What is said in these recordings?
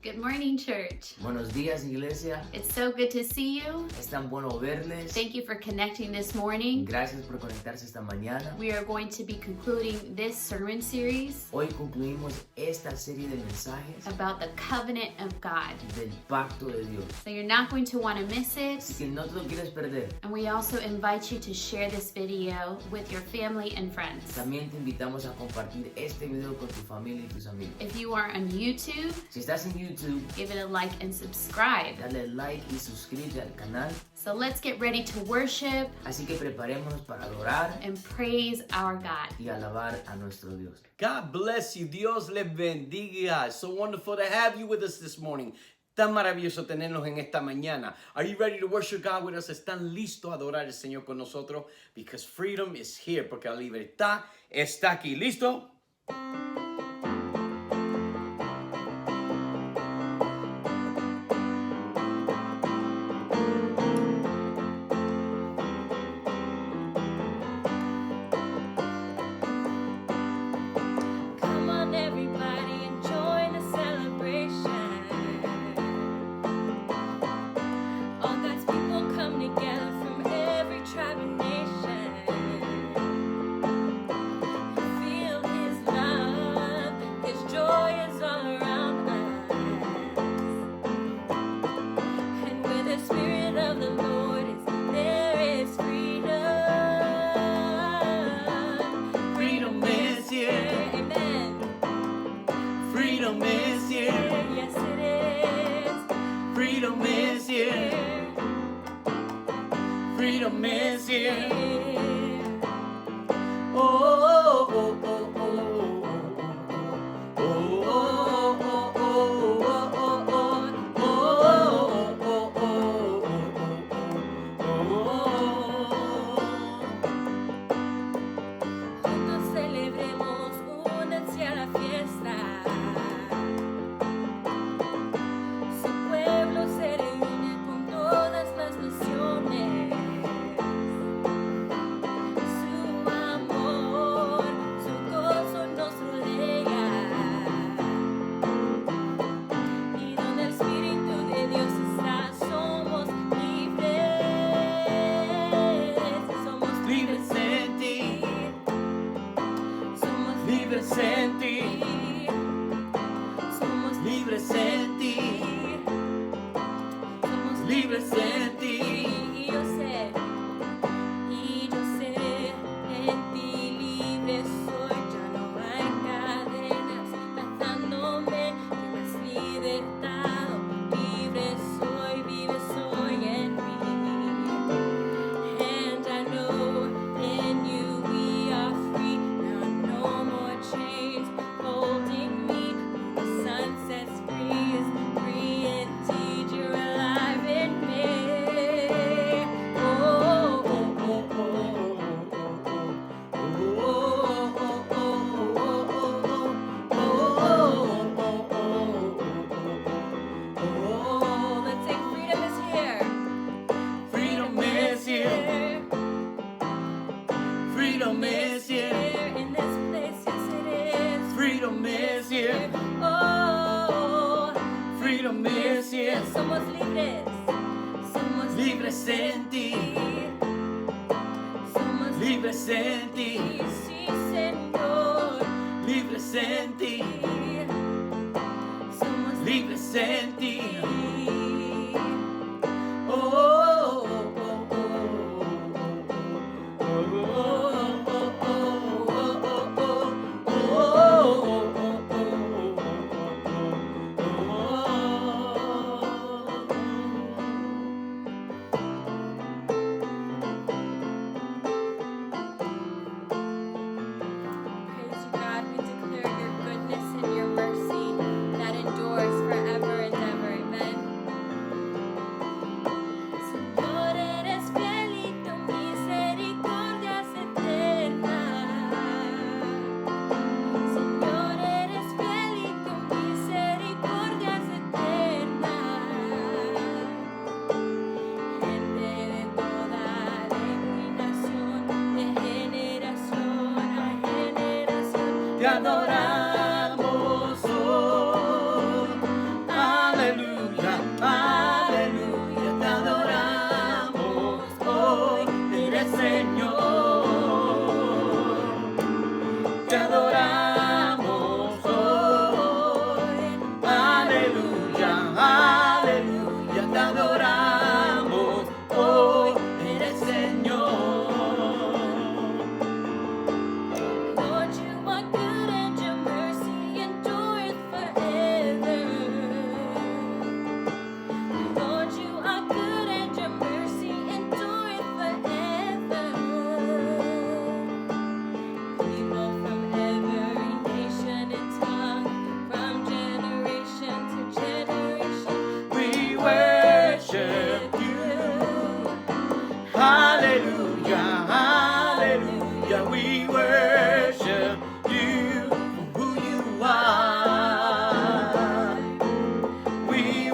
Good morning, church. Buenos días, iglesia. It's so good to see you. Es tan bueno verles. Thank you for connecting this morning. Gracias por conectarse esta mañana. We are going to be concluding this sermon series Hoy concluimos esta serie de mensajes about the covenant of God. del pacto de Dios. So you're not going to want to miss Así it. que no te lo quieres perder. And we also invite you to share this video with your family and friends. También te invitamos a compartir este video con tu familia y tus amigos. If you are on YouTube, Si estás en YouTube, give it a like and subscribe. dale like y suscríbete al canal. So let's get ready to worship Así que preparémonos para adorar and praise our God. y alabar a nuestro Dios. God bless you. Dios les bendiga. It's so wonderful to have you with us this morning. Tan maravilloso tenerlos en esta mañana. Are you ready to worship God with us? ¿Están listos a adorar al Señor con nosotros? Because freedom is here. Porque la libertad está aquí. ¿Listo? Come on, everybody, and join the celebration. All God's people come together from every tribe and nation. Feel His love, His joy is all around us. And where the Spirit of the Lord is, there is freedom. Freedom is here. Amen. Freedom is here. Yes, it is. Freedom is here. Freedom is here. Oh, oh, oh, oh, oh, oh, oh, oh, oh, oh, Juntos celebremos, únanse a la fiesta. Su pueblo se reúne con todas las naciones. Su amor, su gozo nos rodea. Y donde el Espíritu de Dios está, somos libres. Somos libres en ti, Somos libres en ti, Somos libres en ti, Somos libres en ti. Y yo sé, en ti libre soy. Ya no hay cadenas atándome, quedas libertado. Libre soy, vive soy en mí. And I know in you we are free. There are no more chains holding me. The sun sets free is free indeed. You're alive in me. Oh, oh, oh, oh, oh. Let's sing freedom is here. Freedom is here. Freedom is here. Here in this place, yes it is. Freedom is here. Oh, Freedom is here. somos libres. Somos Libres en ti. Somos Libres en ti. Sí, Señor. Libres en ti. Somos Libres en ti. Oh, oh, oh, Praise you, God. We declare your goodness and your mercy that endures forever and ever. Amen. Señor, eres fiel y tu misericordia es eterna. Señor, eres fiel y tu misericordia es eterna. Gente de toda lengua y nación, de generación a generación. te adoramos hoy.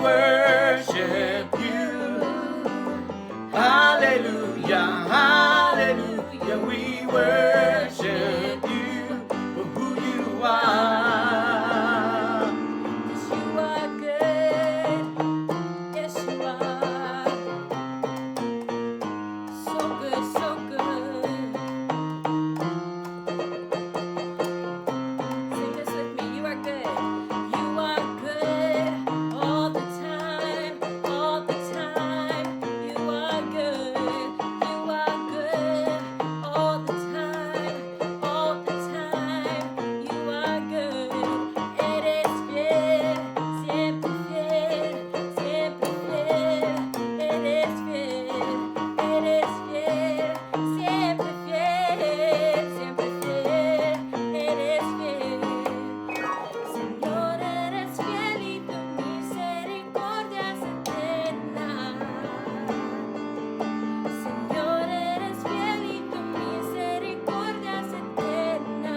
worship you. Hallelujah, hallelujah, we worship you for who you are. 'Cause you are good. Yes, you are. So good, so good. Sing this with me. You are good. You are good all the time, all the time. You are good. You are good all the time, all the time. You are good. Eres fiel, siempre fiel, siempre fiel. Eres fiel, eres fiel, siempre fiel, siempre fiel. Eres fiel. Señor, eres fiel y tu misericordia es eterna. Señor, eres fiel y tu misericordia es eterna.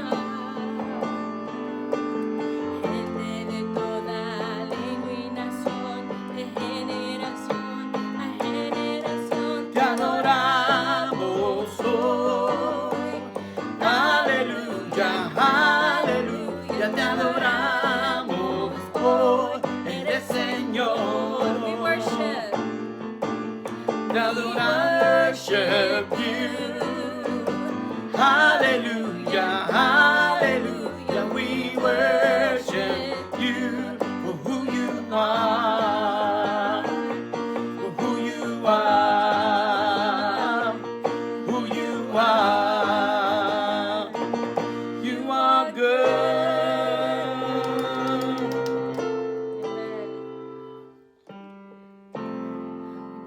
Gente de toda lengua y nación, de generación a generación, Te adoramos hoy. Aleluya, aleluya, te adoramos hoy. Eres Señor. We worship. Te worship you. Hallelujah, hallelujah, we worship you for who you are, for who you are, who you are. You are good. We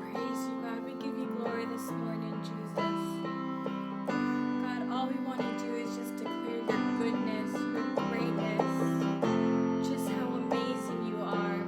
praise you, God. We give you glory this morning, Jesus. God, all we want to do is just declare your goodness, your greatness, just how amazing you are.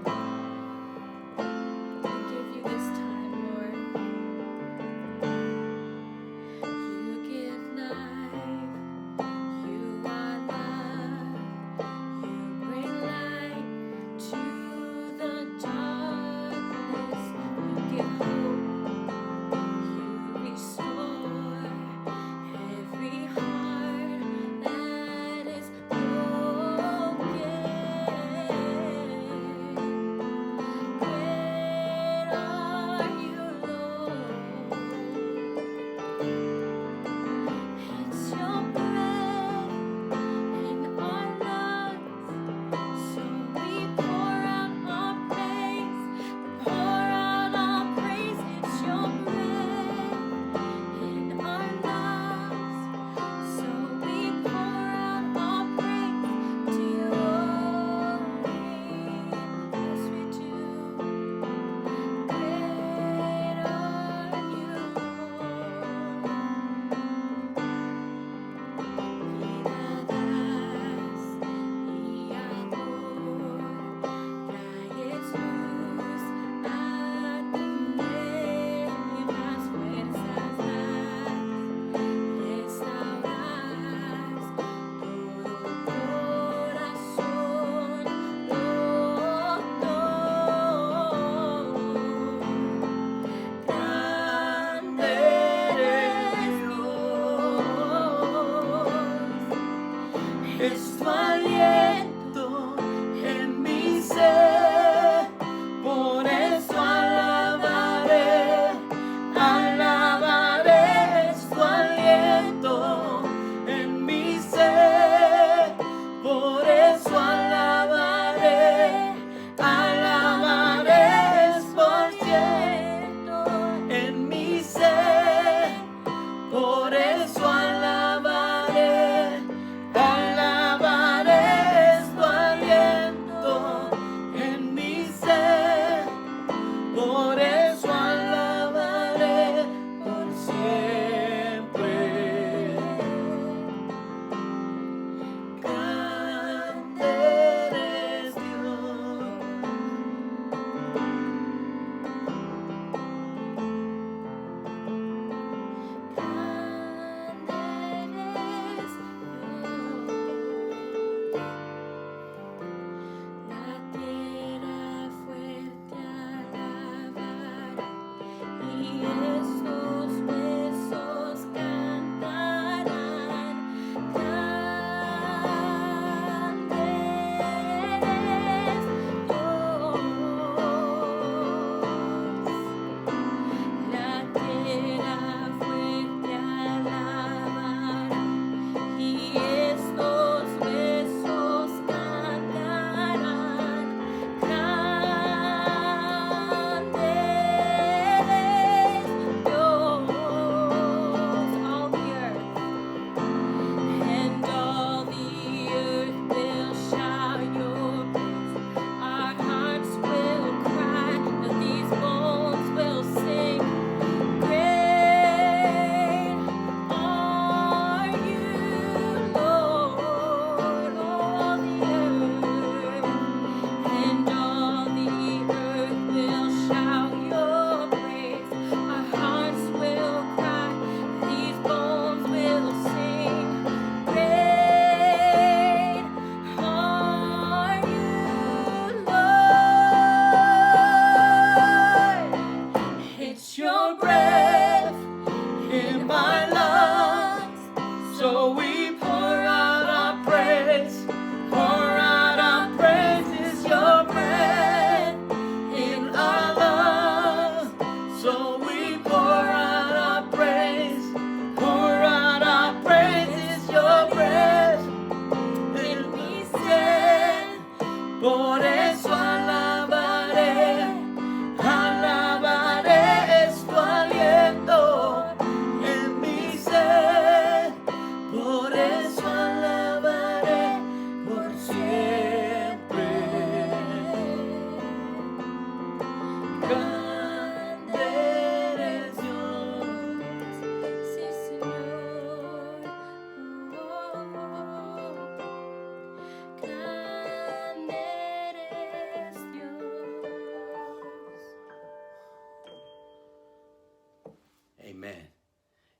Amen.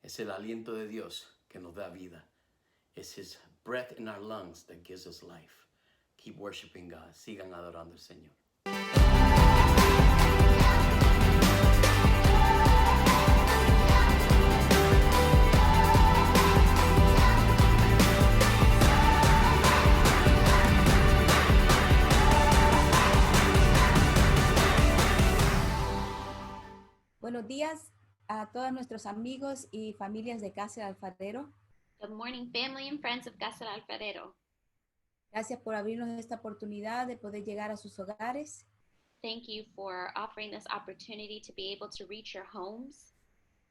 Es el aliento de Dios que nos da vida. It's His breath in our lungs that gives us life. Keep worshiping God. Sigan adorando al Señor. Buenos días a todos nuestros amigos y familias de Casa del Alfarero. Good morning, family and friends of Casa del Alfarero. Gracias por abrirnos esta oportunidad de poder llegar a sus hogares. Thank you for offering this opportunity to be able to reach your homes.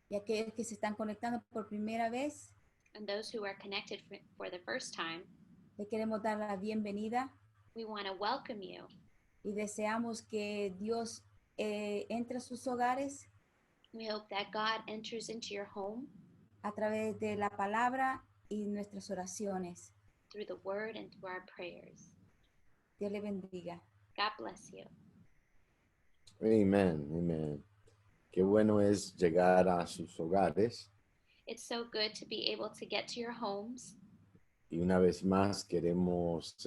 Y aquellos que se están conectando por primera vez, And those who are connected for the first time, le queremos dar la bienvenida we want to welcome you. y deseamos que Dios entre a sus hogares We hope that God enters into your home a través de la palabra y nuestras oraciones. through the word and through our prayers. Dios le bendiga. God bless you. Amen, amen. Qué bueno es llegar a sus hogares It's so good to be able to get to your homes. y una vez más queremos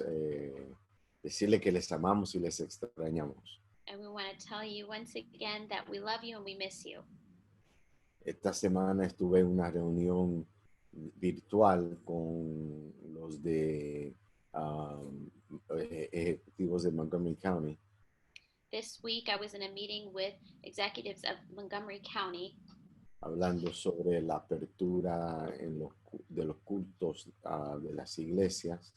decirle que les amamos y les extrañamos. And we want to tell you once again that we love you and we miss you. Esta semana estuve en una reunión virtual con los de ejecutivos de Montgomery County This week, I was in a meeting with executives of Montgomery County hablando sobre la apertura de los cultos de las iglesias.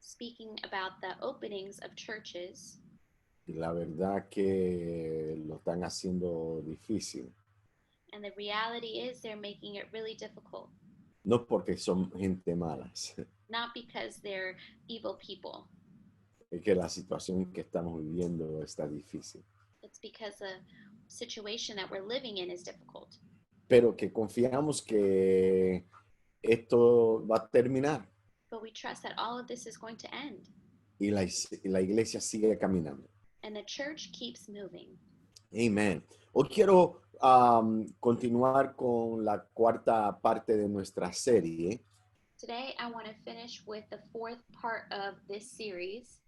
speaking about the openings of churches. Y la verdad que lo están haciendo difícil. And the reality is they're making it really difficult, No porque son gente malas, not because they're evil people. es que la situación que estamos viviendo está difícil. It's because the situation that we're living in is difficult. Pero que confiamos que esto va a terminar But we trust that all of this is going to end y la iglesia sigue caminando. and the church keeps moving. Amen. Hoy quiero continuar con la cuarta parte de nuestra serie, Today, I want to finish with the fourth part of this series,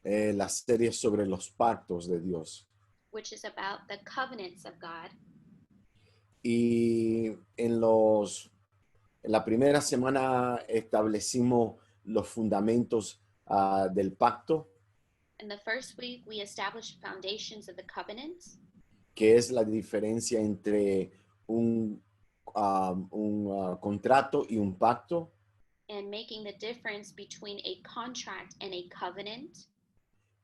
la serie sobre los pactos de Dios. which is about the covenants of God. Y en la primera semana establecimos los fundamentos del pacto, In the first week, we established foundations of the covenants, que es la diferencia entre un contrato y un pacto. and making the difference between a contract and a covenant.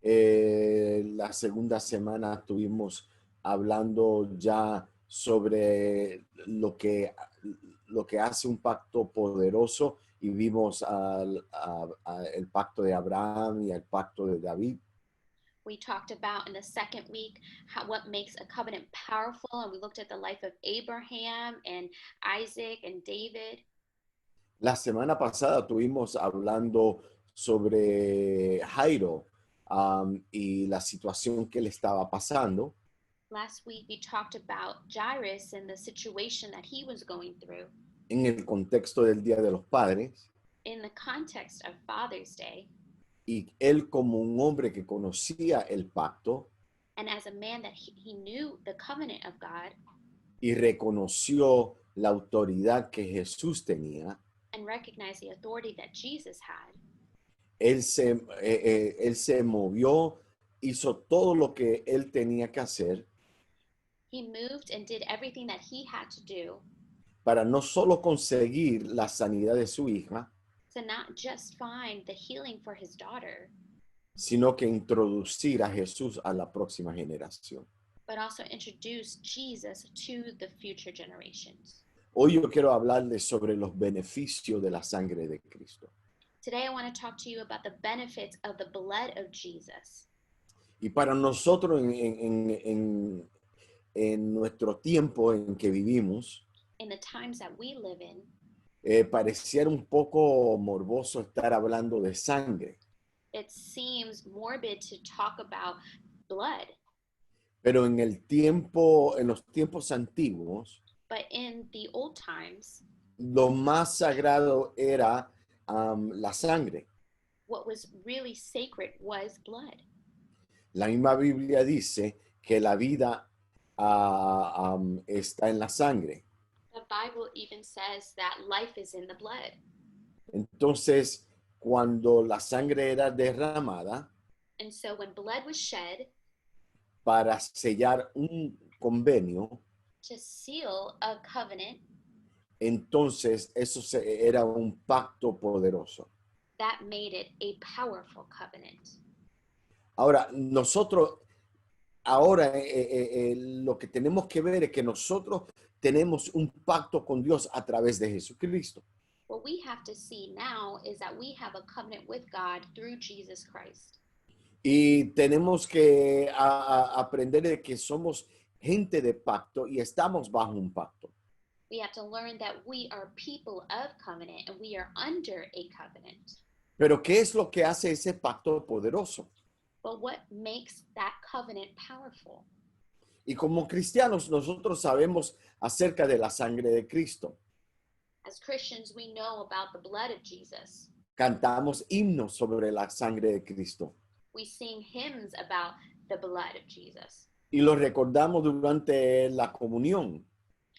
La segunda semana estuvimos hablando ya sobre lo que hace un pacto poderoso y vimos el pacto de Abraham y el pacto de David. We talked about in the second week what makes a covenant powerful, and we looked at the life of Abraham and Isaac and David. La semana pasada estuvimos hablando sobre Jairo y la situación que le estaba pasando. Last week, we talked about Jairus and the situation that he was going through En el contexto del Día de los Padres, in the context of Father's Day. y él como un hombre que conocía el pacto And as a man that he knew the covenant of God y reconoció la autoridad que Jesús tenía, and recognized the authority that Jesus had, él se movió, hizo todo lo que él tenía que hacer he moved and did everything that he had to do para no solo conseguir la sanidad de su hija, to not just find the healing for his daughter, sino que introducir a Jesús a la próxima generación. but also introduce Jesus to the future generations. Hoy yo quiero hablarles sobre los beneficios de la sangre de Cristo. Today, I want to talk to you about the benefits of the blood of Jesus. Y para nosotros en nuestro tiempo en que vivimos, In the times that we live in, pareciera un poco morboso estar hablando de sangre, it seems morbid to talk about blood. pero en los tiempos antiguos, But in the old times, lo más sagrado era la sangre. what was really sacred was blood. La misma Biblia dice que la vida está en la sangre. The Bible even says that life is in the blood. Entonces, cuando la sangre era derramada And so when blood was shed para sellar un convenio, to seal a covenant, entonces eso era un pacto poderoso. that made it a powerful covenant. Ahora, nosotros, lo que tenemos que ver es que nosotros tenemos un pacto con Dios a través de Jesucristo. What we have to see now is that we have a covenant with God through Jesus Christ. Y tenemos que aprender de que somos gente de pacto y estamos bajo un pacto. We have to learn that we are people of covenant and we are under a covenant. Pero ¿qué es lo que hace ese pacto poderoso? But what makes that covenant powerful? Y como cristianos nosotros sabemos acerca de la sangre de Cristo. As Christians, we know about the blood of Jesus. Cantamos himnos sobre la sangre de Cristo. We sing hymns about the blood of Jesus. Y lo recordamos durante la comunión.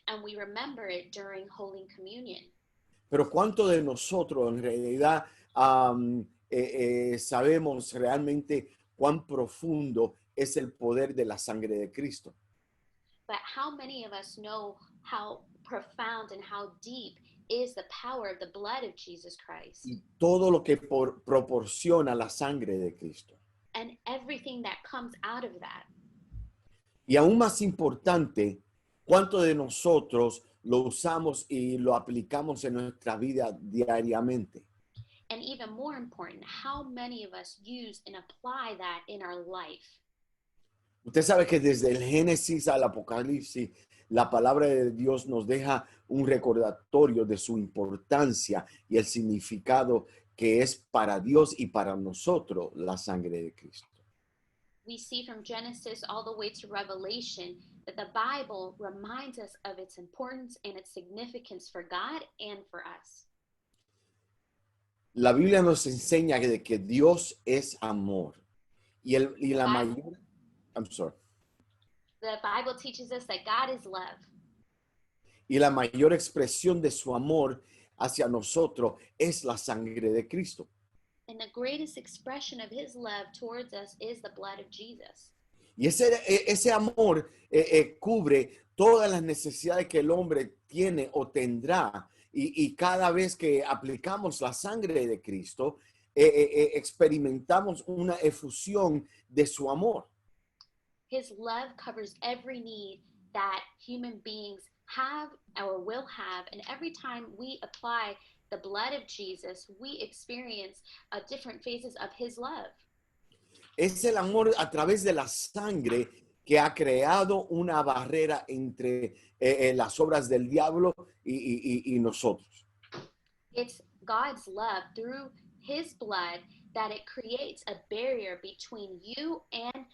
And we remember it during Holy Communion. Pero ¿cuánto de nosotros en realidad sabemos realmente cuán profundo es el poder de la sangre de Cristo? But how many of us know how profound and how deep is the power of the blood of Jesus Christ? Y todo lo que proporciona la sangre de Cristo. And everything that comes out of that. Y aún más importante, ¿cuánto de nosotros lo usamos y lo aplicamos en nuestra vida diariamente? And even more important, how many of us use and apply that in our life? Usted sabe que desde el Génesis al Apocalipsis, la palabra de Dios nos deja un recordatorio de su importancia y el significado que es para Dios y para nosotros la sangre de Cristo. We see from Genesis all the way to Revelation that the Bible reminds us of its importance and its significance for God and for us. La Biblia nos enseña de que Dios es amor. Y la mayor... I'm sorry. The Bible teaches us that God is love. Y la mayor expresión de su amor hacia nosotros es la sangre de Cristo. And the greatest expression of his love towards us is the blood of Jesus. Y ese amor cubre todas las necesidades que el hombre tiene o tendrá. Y cada vez que aplicamos la sangre de Cristo, experimentamos una efusión de su amor. His love covers every need that human beings have or will have. And every time we apply the blood of Jesus, we experience different phases of his love. Es el amor a través de la sangre que ha creado una barrera entre las obras del diablo y nosotros. It's God's love through his blood that it creates a barrier between you and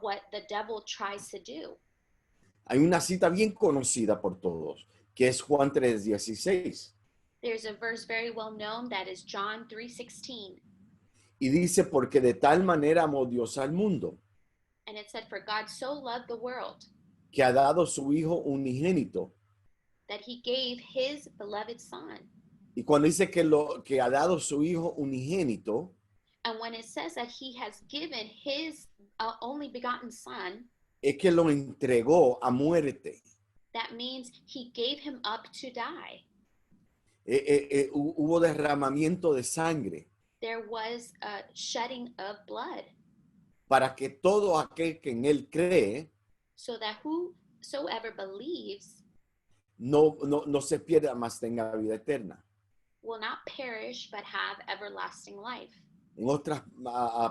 what the devil tries to do. Hay una cita bien conocida por todos, que es Juan 3:16. There's a verse very well known that is John 3:16. Y dice, porque de tal manera amó Dios al mundo, And it said, for God so loved the world que ha dado su Hijo unigénito. that he gave his beloved son. Y cuando dice que ha dado su Hijo unigénito, And when it says that he has given his only begotten son, es que lo entregó a muerte. that means he gave him up to die. Hubo derramamiento de sangre There was a shedding of blood para que todo aquel que en él cree so that whosoever believes no se pierda, mas tenga vida eterna. will not perish but have everlasting life. En otras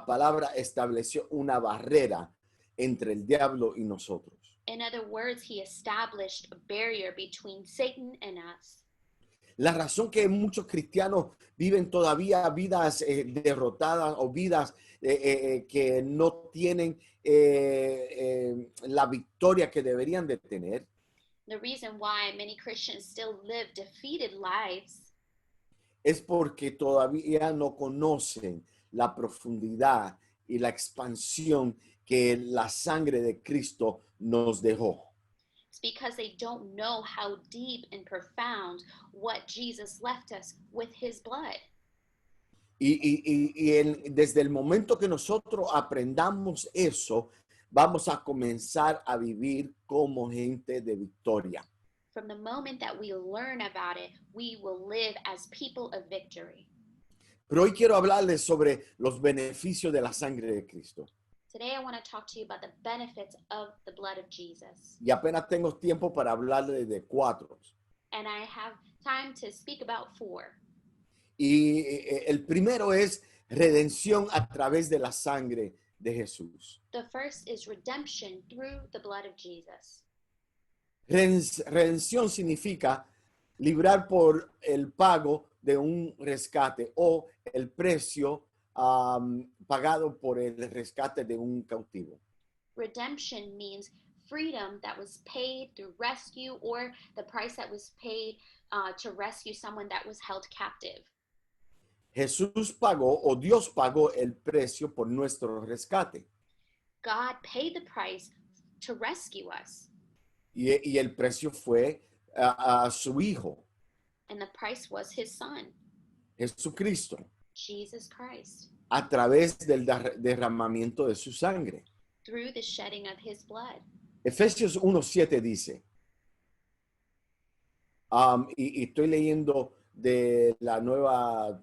palabras, estableció una barrera entre el diablo y nosotros. In other words, he established a barrier between Satan and us. La razón que muchos cristianos viven todavía vidas derrotadas o vidas que no tienen la victoria que deberían de tener. The reason why many Christians still live defeated lives es porque todavía no conocen la profundidad y la expansión que la sangre de Cristo nos dejó. is because they don't know how deep and profound what Jesus left us with his blood. Desde el momento que nosotros aprendamos eso, vamos a comenzar a vivir como gente de victoria. From the moment that we learn about it, we will live as people of victory. Pero hoy quiero hablarles sobre los beneficios de la sangre de Cristo. Today, I want to talk to you about the benefits of the blood of Jesus. Y apenas tengo tiempo para hablarles de 4. And I have time to speak about 4. El primero es redención a través de la sangre de Jesús. The first is redemption through the blood of Jesus. Redención significa librar por el pago de un rescate o el precio pagado por el rescate de un cautivo. Redemption means freedom that was paid through rescue or the price that was paid to rescue someone that was held captive. Jesús pagó o Dios pagó el precio por nuestro rescate. God paid the price to rescue us, Y el precio fue a su Hijo, and the price was his Son, Jesucristo, Jesus Christ, a través del derramamiento de su sangre. through the shedding of his blood. Efesios 1:7 dice, y estoy leyendo de la nueva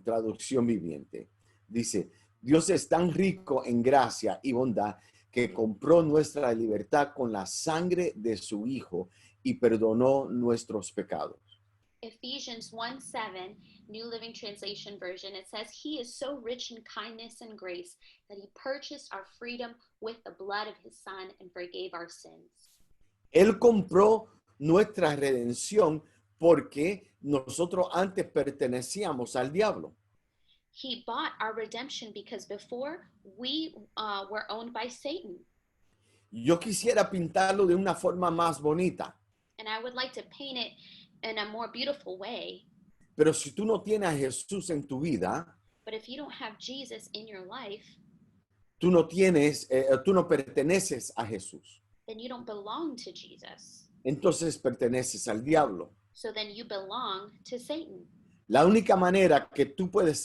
traducción viviente, dice, Dios es tan rico en gracia y bondad que compró nuestra libertad con la sangre de su Hijo y perdonó nuestros pecados. Ephesians 1:7, New Living Translation version, it says, He is so rich in kindness and grace that he purchased our freedom with the blood of his Son and forgave our sins. Él compró nuestra redención porque nosotros antes pertenecíamos al diablo. He bought our redemption because before we were owned by Satan. Yo quisiera pintarlo de una forma más bonita, And I would like to paint it in a more beautiful way. pero si tú no tienes a Jesús en tu vida, But if you don't have Jesus in your life, tú no perteneces a Jesús. then you don't belong to Jesus. Entonces perteneces al diablo. So then you belong to Satan. La única manera que tú puedes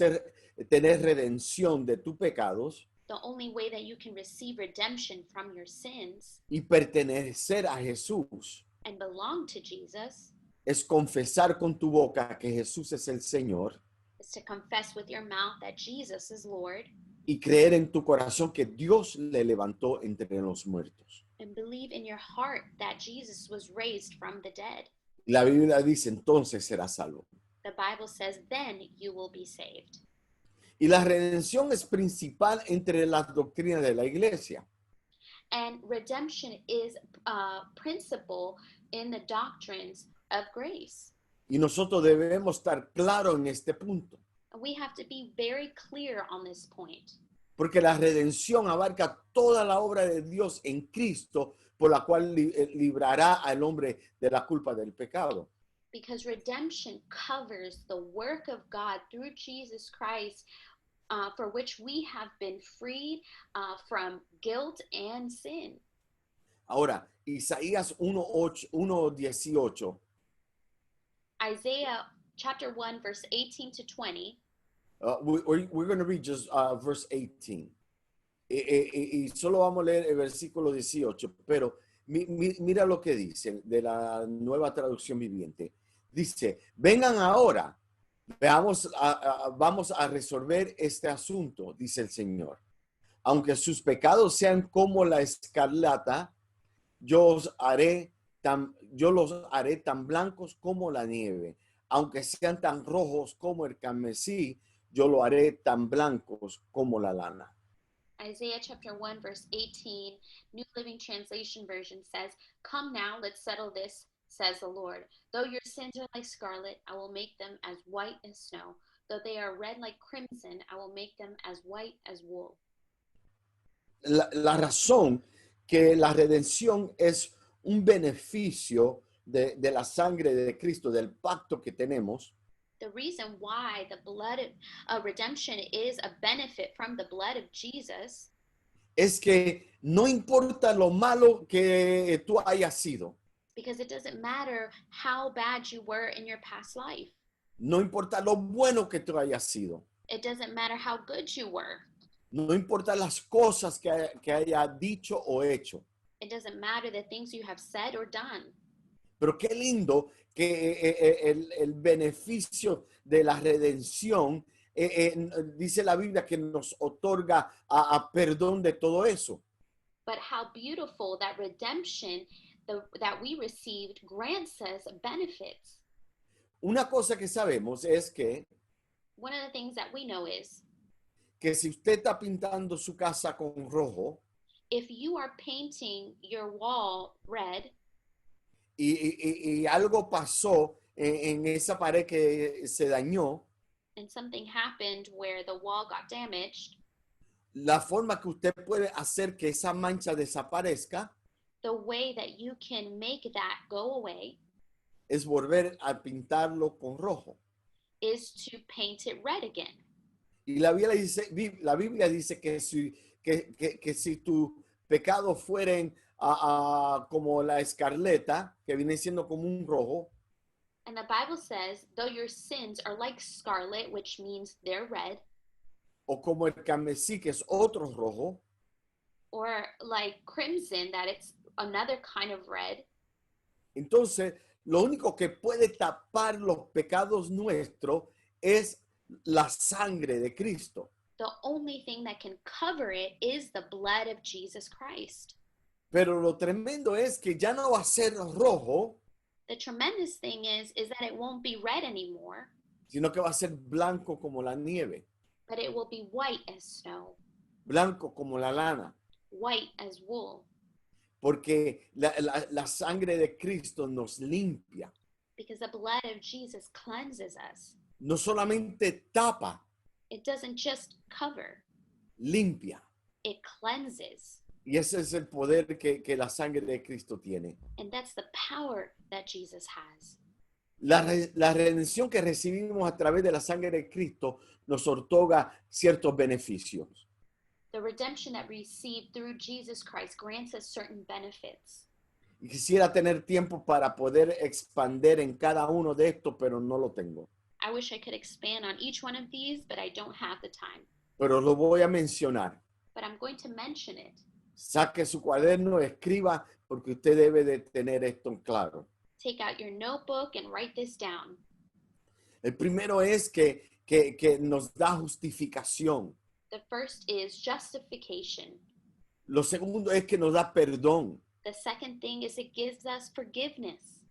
tener redención de tus pecados The only way that you can receive redemption from your sins y pertenecer a Jesús and belong to Jesus es confesar con tu boca que Jesús es el Señor is to confess with your mouth that Jesus is Lord y creer en tu corazón que Dios le levantó entre los muertos. and believe in your heart that Jesus was raised from the dead. La Biblia dice, entonces serás salvo. The Bible says, then you will be saved. Y la redención es principal entre las doctrinas de la iglesia. And redemption is a principle in the doctrines of grace. Y nosotros debemos estar claros en este punto. And we have to be very clear on this point. Porque la redención abarca toda la obra de Dios en Cristo, por la cual librará al hombre de la culpa del pecado. Because redemption covers the work of God through Jesus Christ, for which we have been freed from guilt and sin. Ahora, Isaías 1:18 Isaiah chapter 1, verse 18 to 20. we're going to read just verse 18. Y solo vamos a leer el versículo 18, pero mira lo que dice de la nueva traducción viviente. Dice, vengan ahora, vamos a resolver este asunto, dice el Señor. Aunque sus pecados sean como la escarlata, yo los haré tan blancos como la nieve. Aunque sean tan rojos como el carmesí, yo lo haré tan blancos como la lana. Isaiah chapter 1, verse 18, New Living Translation version says, Come now, let's settle this, says the Lord. Though your sins are like scarlet, I will make them as white as snow. Though they are red like crimson, I will make them as white as wool. La razón que la redención es un beneficio de la sangre de Cristo, del pacto que tenemos, the reason why the blood of redemption is a benefit from the blood of Jesus es que no importa lo malo que tú hayas sido, because it doesn't matter how bad you were in your past life. no importa lo bueno que tú hayas sido, It doesn't matter how good you were. no importa las cosas que haya dicho o hecho. It doesn't matter the things you have said or done. Pero qué lindo que el beneficio de la redención, dice la Biblia que nos otorga a perdón de todo eso. But how beautiful that redemption that we received grants us benefits. Una cosa que sabemos es que One of the things that we know is si usted está pintando su casa con rojo if you are painting your wall red y algo pasó en esa pared que se dañó, and something happened where the wall got damaged, la forma que usted puede hacer que esa mancha desaparezca the way that you can make that go away es volver a pintarlo con rojo. is to paint it red again. Y la Biblia dice que si tus pecados fueren como la escarlata, que viene siendo como un rojo, And the Bible says, though your sins are like scarlet, which means they're red, o como el carmesí, que es otro rojo, or like crimson, that it's another kind of red, entonces lo único que puede tapar los pecados nuestros es la sangre de Cristo. the only thing that can cover it is the blood of Jesus Christ. Pero lo tremendo es que ya no va a ser rojo, The tremendous thing is that it won't be red anymore, sino que va a ser blanco como la nieve, but it will be white as snow, blanco como la lana, white as wool, porque la sangre de Cristo nos limpia. because the blood of Jesus cleanses us. No solamente tapa, It doesn't just cover, limpia. it cleanses. Y ese es el poder que la sangre de Cristo tiene. And that's the power that Jesus has. La redención que recibimos a través de la sangre de Cristo nos otorga ciertos beneficios. The redemption that we receive through Jesus Christ grants us certain benefits. Y quisiera tener tiempo para poder expandir en cada uno de estos, pero no lo tengo. I wish I could expand on each one of these, but I don't have the time. Pero lo voy a mencionar. But I'm going to mention it. Saque su cuaderno, escriba, porque usted debe de tener esto en claro. Take out your notebook and write this down. El primero es que nos da justificación. The first is justification. Lo segundo es que nos da perdón. The second thing is it gives us forgiveness.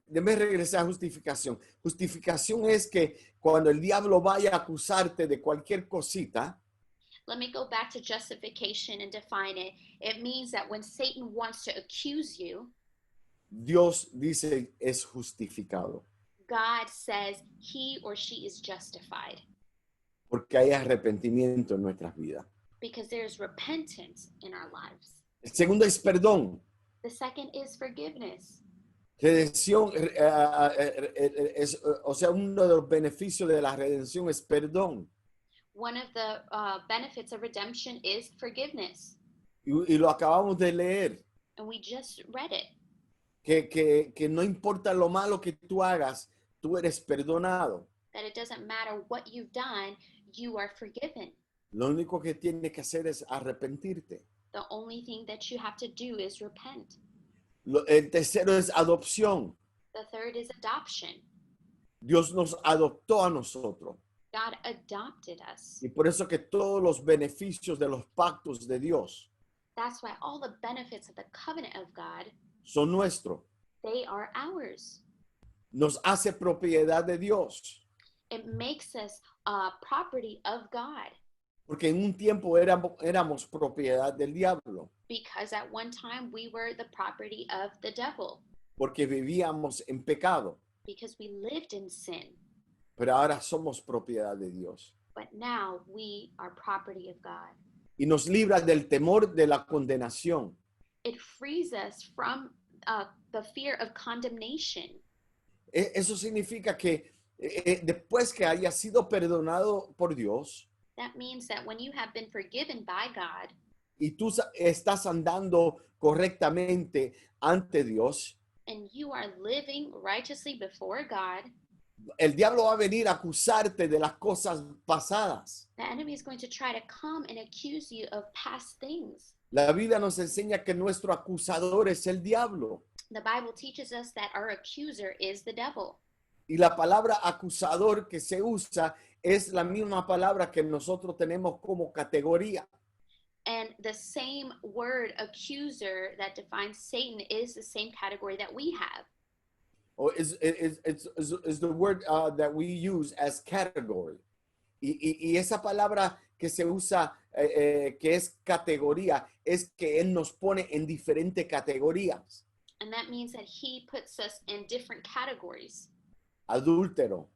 Déjame regresar a justificación. Justificación es que cuando el diablo vaya a acusarte de cualquier cosita, Let me go back to justification and define it. It means that when Satan wants to accuse you, Dios dice es justificado. God says he or she is justified Porque hay arrepentimiento en nuestras vidas. because there's repentance in our lives. El segundo es perdón. The second is forgiveness. Redención, o sea, uno de los beneficios de la redención es perdón. One of the benefits of redemption is forgiveness. Y lo acabamos de leer. And we just read it. Que no importa lo malo que tú hagas, tú eres perdonado. That it doesn't matter what you've done, you are forgiven. Lo único que tienes que hacer es arrepentirte. The only thing that you have to do is repent. El tercero es adopción. The third is adoption. Dios nos adoptó a nosotros. God adopted us. Y por eso que todos los beneficios de los pactos de Dios That's why all the benefits of the covenant of God, son nuestros. they are ours. Nos hace propiedad de Dios. It makes us property of God Porque en un tiempo éramos propiedad del diablo. because at one time we were the property of the devil Porque vivíamos en pecado. because we lived in sin. Pero ahora somos propiedad de Dios. But now we are property of God. Y nos libra del temor de la condenación. It frees us from the fear of condemnation. Eso significa que después que haya sido perdonado por Dios That means that when you have been forgiven by God y tú estás andando correctamente ante Dios, and you are living righteously before God, el diablo va a venir a acusarte de las cosas pasadas. the enemy is going to try to come and accuse you of past things. La Biblia nos enseña que nuestro acusador es el diablo. The Bible teaches us that our accuser is the devil. Y la palabra acusador que se usa es la misma palabra que nosotros tenemos como categoría. And the same word accuser that defines Satan is the same category that we have. Or is the word that we use as category. Y esa palabra que se usa, que es categoría, es que Él nos pone en diferentes categorías. And that means that he puts us in different categories. Adúltero,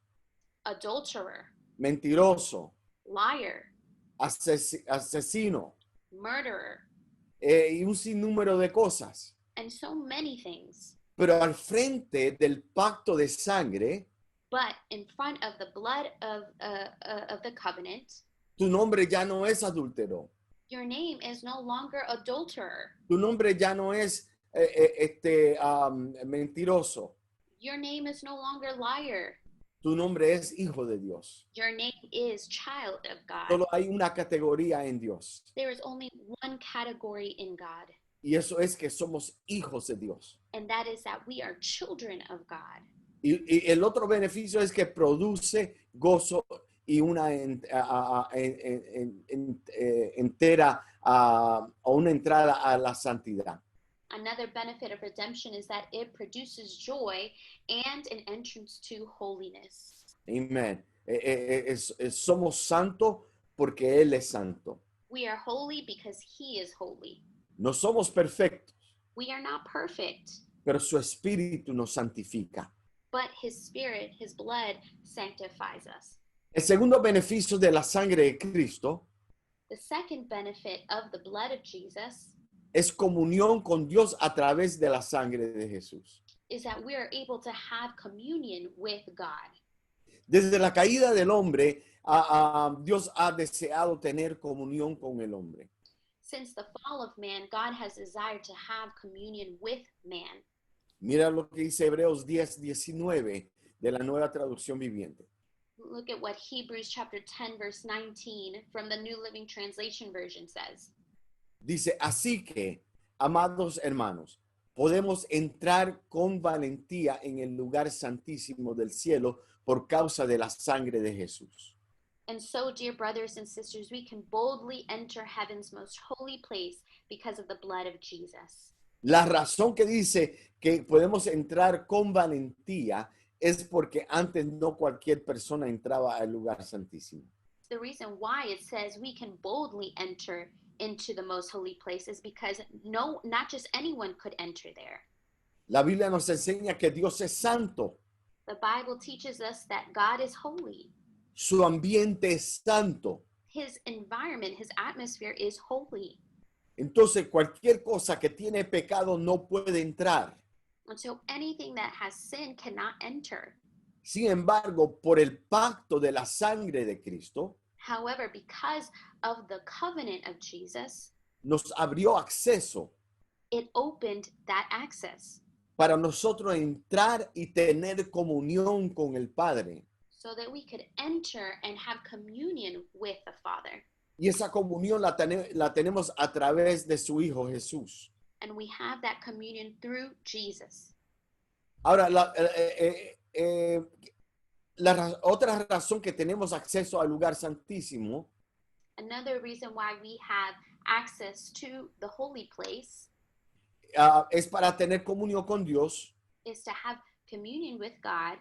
Adulterer, mentiroso, liar, asesino, murderer, y un sinnúmero de cosas. and so many things. Pero al frente del pacto de sangre, But in front of the blood of the covenant, tu nombre ya no es adúltero. your name is no longer adulterer. Tu nombre ya no es mentiroso. Your name is no longer liar. Tu nombre es hijo de Dios. Your name is child of God. Solo hay una categoría en Dios. There is only one category in God, Y eso es que somos hijos de Dios. and that is that we are children of God. Y el otro beneficio es que produce gozo y una entera o una entrada a la santidad. Another benefit of redemption is that it produces joy and an entrance to holiness. Amén. Somos santos porque Él es santo. We are holy because he is holy. No somos perfectos, We are not perfect, pero su espíritu nos santifica. but his spirit, his blood sanctifies us. El segundo beneficio de la sangre de Cristo The second benefit of the blood of Jesus es comunión con Dios a través de la sangre de Jesús. is that we are able to have communion with God. Desde la caída del hombre, Dios ha deseado tener comunión con el hombre. Since the fall of man, God has desired to have communion with man. Mira lo que dice Hebreos 10:19 de la Nueva Traducción Viviente. Look at what Hebrews chapter 10 verse 19 from the New Living Translation version says. Dice, así que, amados hermanos, podemos entrar con valentía en el lugar santísimo del cielo por causa de la sangre de Jesús. And so, dear brothers and sisters, we can boldly enter heaven's most holy place because of the blood of Jesus. La razón que dice que podemos entrar con valentía es porque antes no cualquier persona entraba al lugar santísimo. The reason why it says we can boldly enter into the most holy place is because not just anyone could enter there. La Biblia nos enseña que Dios es santo, The Bible teaches us that God is holy. su ambiente es santo. His environment, his atmosphere is holy. Entonces cualquier cosa que tiene pecado no puede entrar. And so anything that has sin cannot enter. Sin embargo, por el pacto de la sangre de Cristo, However, because of the covenant of Jesus, nos abrió acceso it opened that access para nosotros entrar y tener comunión con el Padre. so that we could enter and have communion with the Father. Y esa comunión la tenemos a través de su Hijo Jesús. And we have that communion through Jesus. Ahora, otra razón que tenemos acceso al lugar santísimo Another reason why we have access to the holy place es para tener comunión con Dios, is to have communion with God,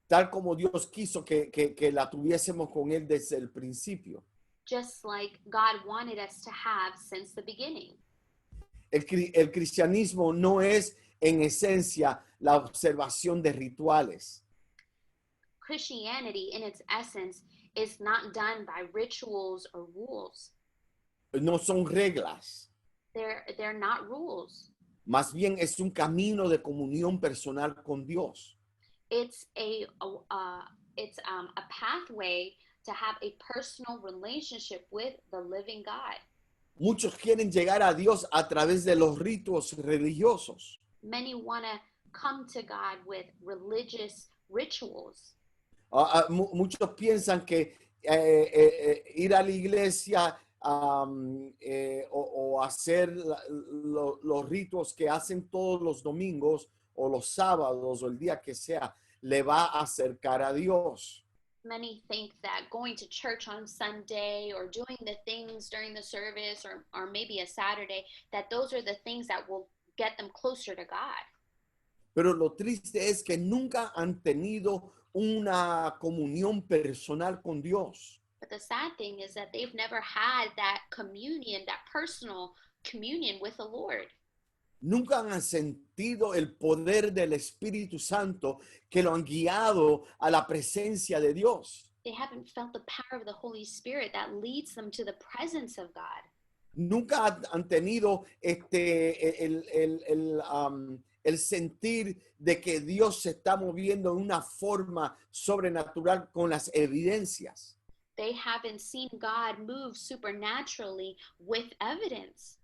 tal como Dios quiso que la tuviésemos con Él desde el principio. just like God wanted us to have since the beginning. El cristianismo no es en esencia la observación de rituales. Christianity, in its essence, is not done by rituals or rules. No son reglas. They're not rules. Más bien es un camino de comunión personal con Dios. It's a pathway to have a personal relationship with the living God. Muchos quieren llegar a Dios a través de los ritos religiosos. Many want to come to God with religious rituals. Muchos piensan que ir a la iglesia o hacer los ritos que hacen todos los domingos o los sábados o el día que sea, le va a acercar a Dios. Many think that going to church on Sunday or doing the things during the service or maybe a Saturday, that those are the things that will get them closer to God. Pero lo triste es que nunca han tenido una comunión personal con Dios. But the sad thing is that they've never had that communion, that personal communion with the Lord. Nunca han sentido el poder del Espíritu Santo que lo han guiado a la presencia de Dios. They haven't felt the power of the Holy Spirit that leads them to the presence of God. Nunca han tenido el sentir de que Dios se está moviendo de una forma sobrenatural con las evidencias. They haven't seen God move supernaturally with evidence.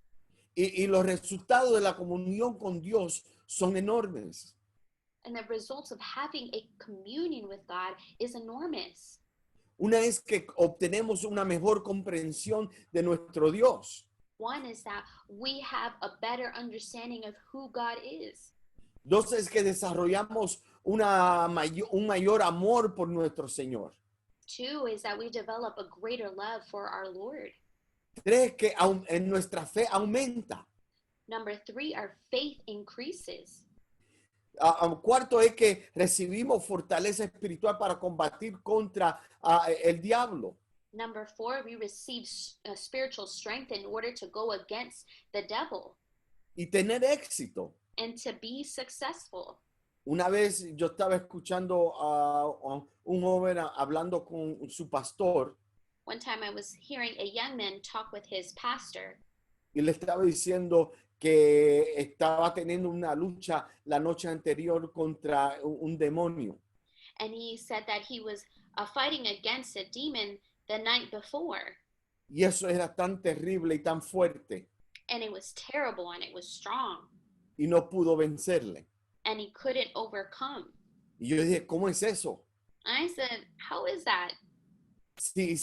Y los resultados de la comunión con Dios son enormes. And the results of having a communion with God is enormous. Una es que obtenemos una mejor comprensión de nuestro Dios. One is that we have a better understanding of who God is. Dos es que desarrollamos un mayor amor por nuestro Señor. Two is that we develop a greater love for our Lord. Tres, que en nuestra fe aumenta. Number three, our faith increases. Cuarto es que recibimos fortaleza espiritual para combatir contra el diablo. Number four, we receive spiritual strength in order to go against the devil Y tener éxito. and to be successful. Una vez yo estaba escuchando a un joven hablando con su pastor One time I was hearing a young man talk with his pastor, y le estaba diciendo que estaba teniendo una lucha la noche anterior contra un demonio. and he said that he was fighting against a demon the night before, Y eso era tan terrible y tan fuerte and it was terrible and it was strong, y no pudo vencerle. and he couldn't overcome. Y yo dije, ¿cómo es eso? I said, how is that? Sí,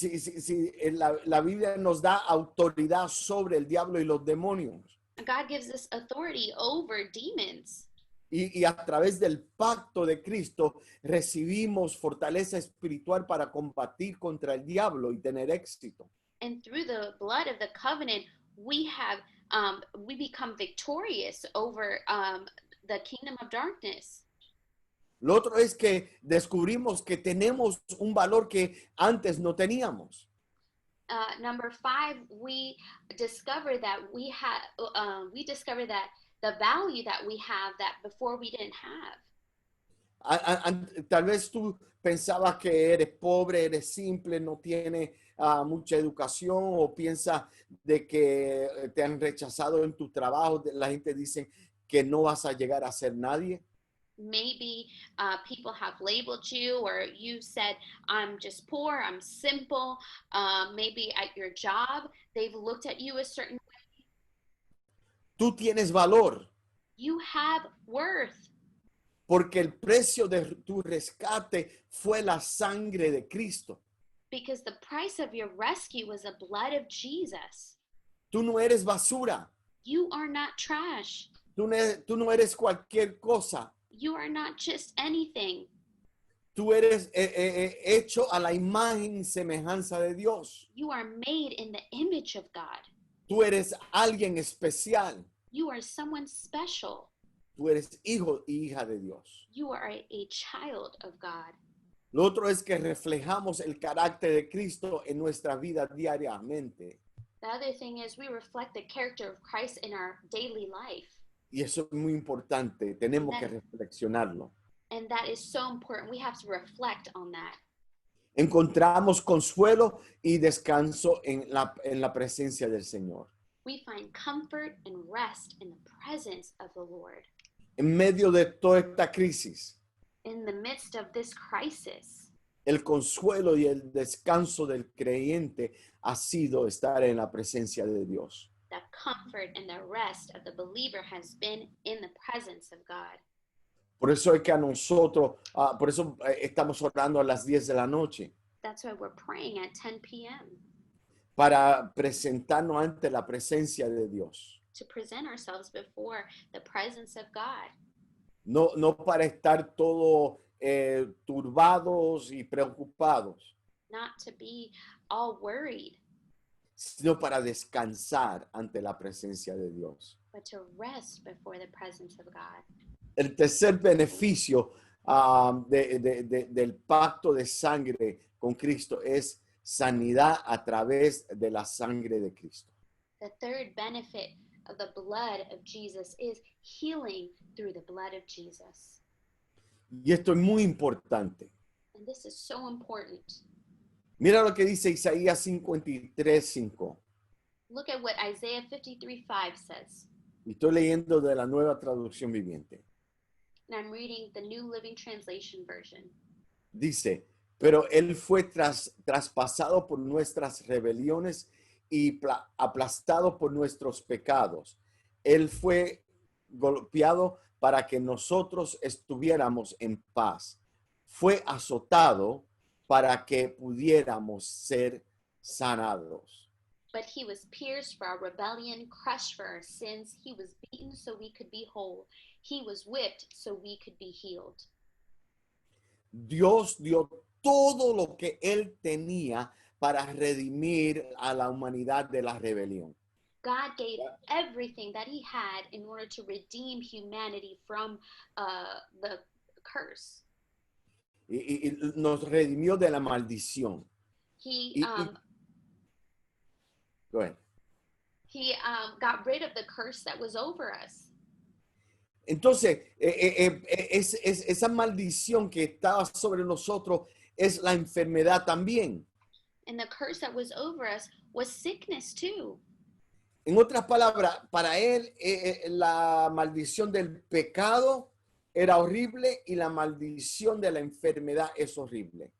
la Biblia nos da autoridad sobre el diablo y los demonios. God gives us authority over demons. Y a través del pacto de Cristo recibimos fortaleza espiritual para combatir contra el diablo y tener éxito. And through the blood of the covenant, we become victorious over the kingdom of darkness. Lo otro es que descubrimos que tenemos un valor que antes no teníamos. Number five, we discover that the value that we have that before we didn't have. Tal vez tú pensabas que eres pobre, eres simple, no tienes mucha educación o piensas de que te han rechazado en tu trabajo. La gente dice que no vas a llegar a ser nadie. Maybe people have labeled you, or you said, I'm just poor, I'm simple. Maybe at your job, they've looked at you a certain way. Tú tienes valor You have worth porque el precio de tu rescate fue la sangre de Cristo. because the price of your rescue was the blood of Jesus. Tú no eres basura. You are not trash. Tú no eres cualquier cosa. You are not just anything. Tú eres hecho a la imagen y semejanza de Dios. You are made in the image of God. Tú eres alguien especial. You are someone special. Tú eres hijo y hija de Dios. You are a child of God. Lo otro es que reflejamos el carácter de Cristo en nuestra vida diariamente. The other thing is we reflect the character of Christ in our daily life. Y eso es muy importante. Tenemos que reflexionarlo. And that is so important. We have to reflect on that. Encontramos consuelo y descanso en la presencia del Señor. we find comfort and rest in the presence of the Lord. En medio de toda esta crisis, In the midst of this crisis, el consuelo y el descanso del creyente ha sido estar en la presencia de Dios. the comfort and the rest of the believer has been in the presence of God. Por eso es que a nosotros, por eso estamos orando a las 10 de la noche, That's why we're praying at 10 p.m. para presentarnos ante la presencia de Dios. to present ourselves before the presence of God. No para estar todo turbados y preocupados, Not to be all worried, sino para descansar ante la presencia de Dios. but to rest before the presence of God. El tercer beneficio del pacto de sangre con Cristo es sanidad a través de la sangre de Cristo. The third benefit of the blood of Jesus is healing through the blood of Jesus. Y esto es muy importante. And this is so important. Mira lo que dice Isaías 53:5. Look at what Isaiah 53:5 says. Y estoy leyendo de la Nueva Traducción Viviente. And I'm reading the New Living Translation version. Dice, pero él fue traspasado por nuestras rebeliones y aplastado por nuestros pecados. Él fue golpeado para que nosotros estuviéramos en paz. Fue azotado para que pudiéramos ser sanados. But he was pierced for our rebellion, crushed for our sins. He was beaten so we could be whole. He was whipped so we could be healed. Dios dio todo lo que él tenía para redimir a la humanidad de la rebelión. God gave everything that he had in order to redeem humanity from the curse. Y nos redimió de la maldición. He Go ahead. got rid of the curse that was over us. Entonces, esa maldición que estaba sobre nosotros es la enfermedad también. And the curse that was over us was sickness too. En otras palabras, para él la maldición del pecado era horrible y la maldición de la enfermedad es horrible.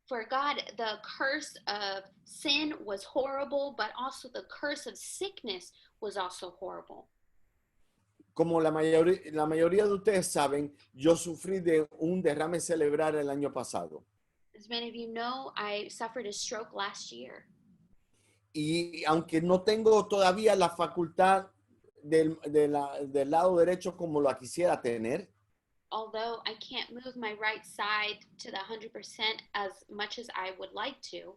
For God, the curse of sin was horrible, but also the curse of sickness was also horrible. Como la mayoría de ustedes saben, yo sufrí de un derrame cerebral el año pasado. As many of you know, I suffered a stroke last year. Y aunque no tengo todavía la facultad del lado derecho como la quisiera tener, Although I can't move my right side to the 100% as much as I would like to,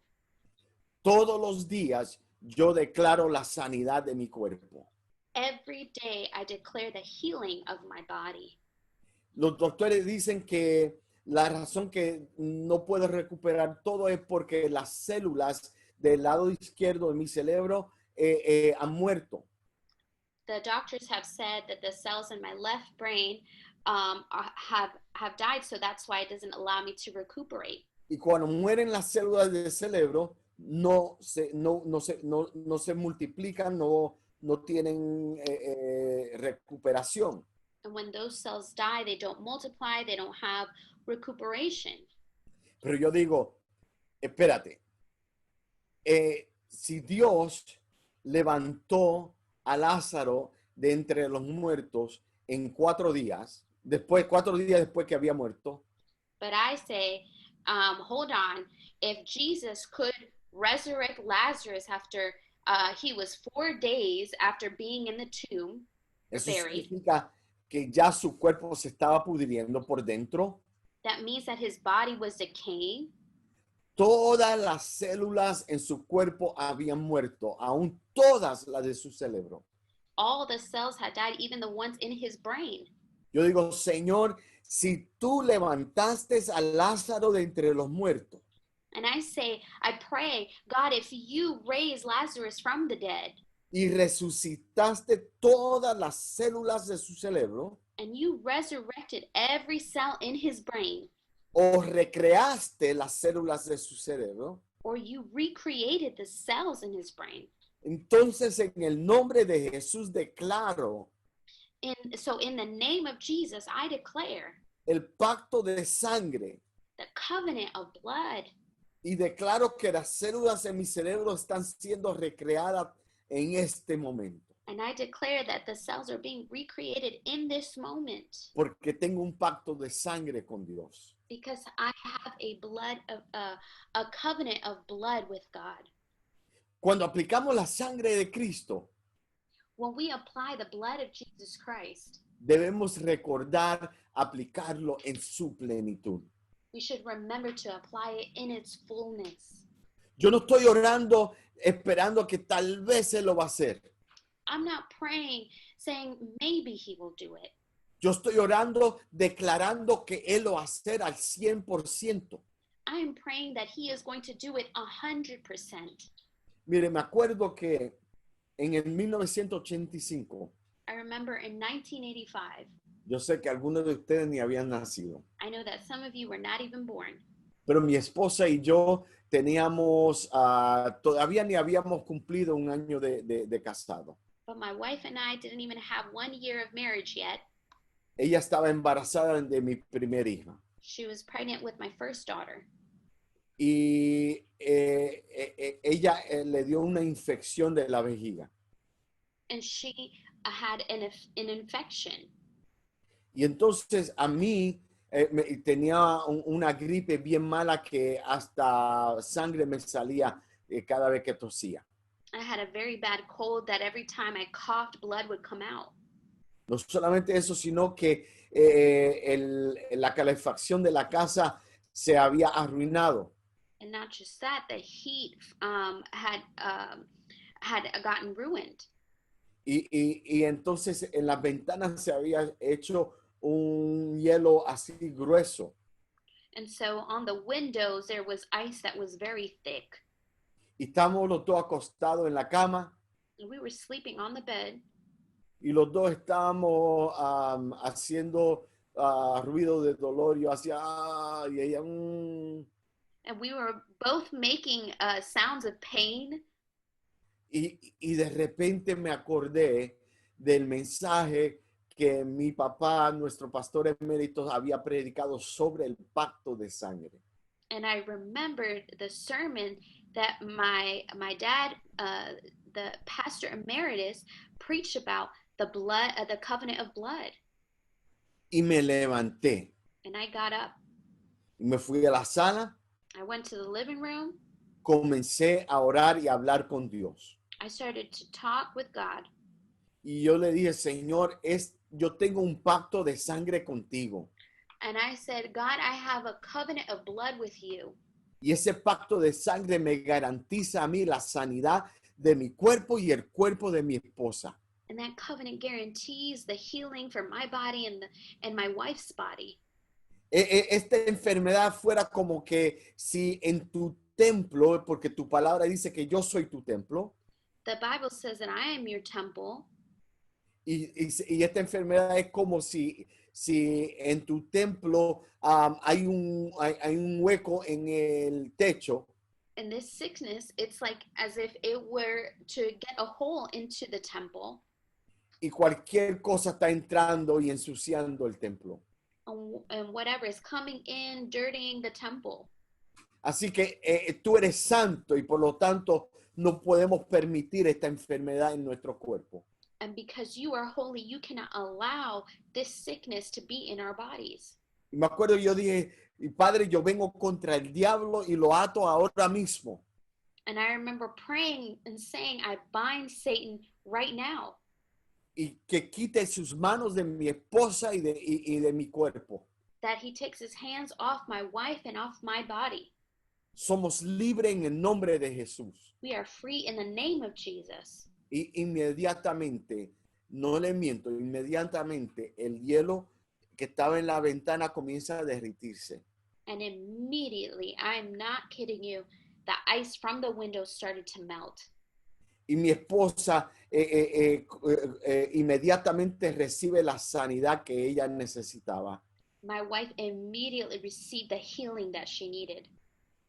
todos los días yo declaro la sanidad de mi cuerpo. every day I declare the healing of my body. Los doctores dicen que la razón que no puedo recuperar todo es porque las células del lado izquierdo de mi cerebro han muerto. The doctors have said that the cells in my left brain have died, so that's why it doesn't allow me to recuperate. Y cuando mueren las células del cerebro, no se multiplican, no tienen recuperación. And when those cells die, they don't multiply, they don't have recuperation. Pero yo digo, espérate, si Dios levantó a Lázaro de entre los muertos en 4 días, 4 días después que había muerto, But I say, hold on, if Jesus could resurrect Lazarus after he was 4 days after being in the tomb, eso buried, significa que ya su cuerpo se estaba pudriendo por dentro. that means that his body was decaying. Todas las células en su cuerpo habían muerto, aún todas las de su cerebro. All the cells had died, even the ones in his brain. Yo digo, Señor, si tú levantaste a Lázaro de entre los muertos, And I say, I pray, God, if you raise Lazarus from the dead y resucitaste todas las células de su cerebro, and you resurrected every cell in his brain, o recreaste las células de su cerebro, or you recreated the cells in his brain, Entonces, en el nombre de Jesús declaro So in the name of Jesus, I declare el pacto de sangre the covenant of blood. y declaro que las células en mi cerebro están siendo recreadas en este momento. And I declare that the cells are being recreated in this moment Porque tengo un pacto de sangre con Dios. because I have a covenant of blood with God. Cuando aplicamos la sangre de Cristo, When we apply the blood of Jesus Christ, debemos recordar aplicarlo en su plenitud. we should remember to apply it in its fullness. Yo no estoy orando esperando que tal vez Él lo va a hacer. I'm not praying saying maybe he will do it. Yo estoy orando declarando que Él lo va a hacer al 100%. I am praying that he is going to do it 100%. Mire, me acuerdo que en el 1985, I remember in 1985, yo sé que algunos de ustedes ni habían nacido, I know that some of you were not even born, pero mi esposa y yo teníamos, todavía ni habíamos cumplido un año de casado. but my wife and I didn't even have 1 year of marriage yet. Ella estaba embarazada de mi primera hija. She was pregnant with my first daughter, Y ella le dio una infección de la vejiga. and she had an infection. Y entonces a mí tenía una gripe bien mala que hasta sangre me salía cada vez que tosía. I had a very bad cold that every time I coughed, blood would come out. No solamente eso, sino que la calefacción de la casa se había arruinado. And not just that, the heat had gotten ruined. Y entonces en las ventanas se había hecho un hielo así grueso. And so on the windows, there was ice that was very thick. Y estábamos los dos acostados en la cama And we were sleeping on the bed, y los dos estábamos haciendo ruido de dolor. Yo hacía, y ella, and we were both making sounds of pain. Y de repente me acordé del mensaje que mi papá, nuestro pastor emérito, había predicado sobre el pacto de sangre. And I remembered the sermon that my dad, the pastor emeritus, preached about the blood, the covenant of blood. Y me levanté And I got up. y me fui a la sala, I went to the living room. comencé a orar y a hablar con Dios. I started to talk with God. Y yo le dije, Señor, yo tengo un pacto de sangre contigo. And I said, God, I have a covenant of blood with you. Y ese pacto de sangre me garantiza a mí la sanidad de mi cuerpo y el cuerpo de mi esposa. And that covenant guarantees the healing for my body and my wife's body. Esta enfermedad fuera como que si en tu templo, porque tu palabra dice que yo soy tu templo, The Bible says that I am your temple. y esta enfermedad es como si en tu templo hay un hueco en el techo. And this sickness, it's like as if it were to get a hole into the temple. Y cualquier cosa está entrando y ensuciando el templo. And whatever is coming in, dirtying the temple. Así que tú eres santo y por lo tanto no podemos permitir esta enfermedad en nuestro cuerpo. And because you are holy, you cannot allow this sickness to be in our bodies. Y me acuerdo, yo dije, Padre, yo vengo contra el diablo y lo ato ahora mismo. And I remember praying and saying, I bind Satan right now. Y que quite sus manos de mi esposa y de mi cuerpo. That he takes his hands off my wife and off my body. Somos libres en el nombre de Jesús. We are free in the name of Jesus. Y inmediatamente, no le miento, inmediatamente el hielo que estaba en la ventana comienza a derretirse. And immediately, I'm not kidding you, the ice from the window started to melt. Y mi esposa inmediatamente recibe la sanidad que ella necesitaba. My wife immediately received the healing that she needed.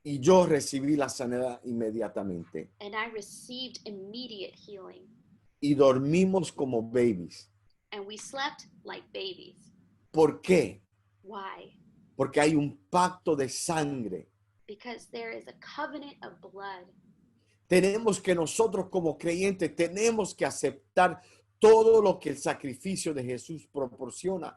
y yo recibí la sanidad inmediatamente. and I received immediate healing. Y dormimos como babies. And we slept like babies. ¿Por qué? Why? Porque hay un pacto de sangre. Because there is a covenant of blood. Tenemos que nosotros como creyentes tenemos que aceptar todo lo que el sacrificio de Jesús proporciona.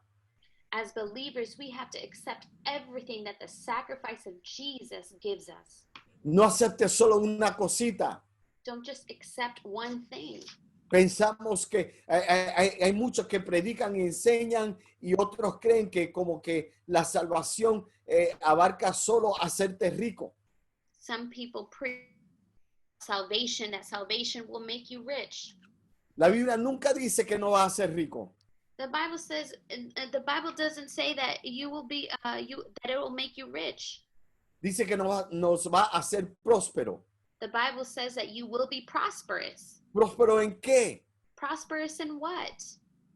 As believers, we have to accept everything that the sacrifice of Jesus gives us. No aceptes solo una cosita. Don't just accept one thing. Pensamos que hay muchos que predican y enseñan y otros creen que como que la salvación abarca solo hacerte rico. Some people preach salvation, that salvation will make you rich. La Biblia nunca dice que no vas a ser rico. The Bible says, the Bible doesn't say that you will be, that it will make you rich. Dice que nos va a hacer próspero. The Bible says that you will be prosperous. ¿Próspero en qué? Prosperous in what?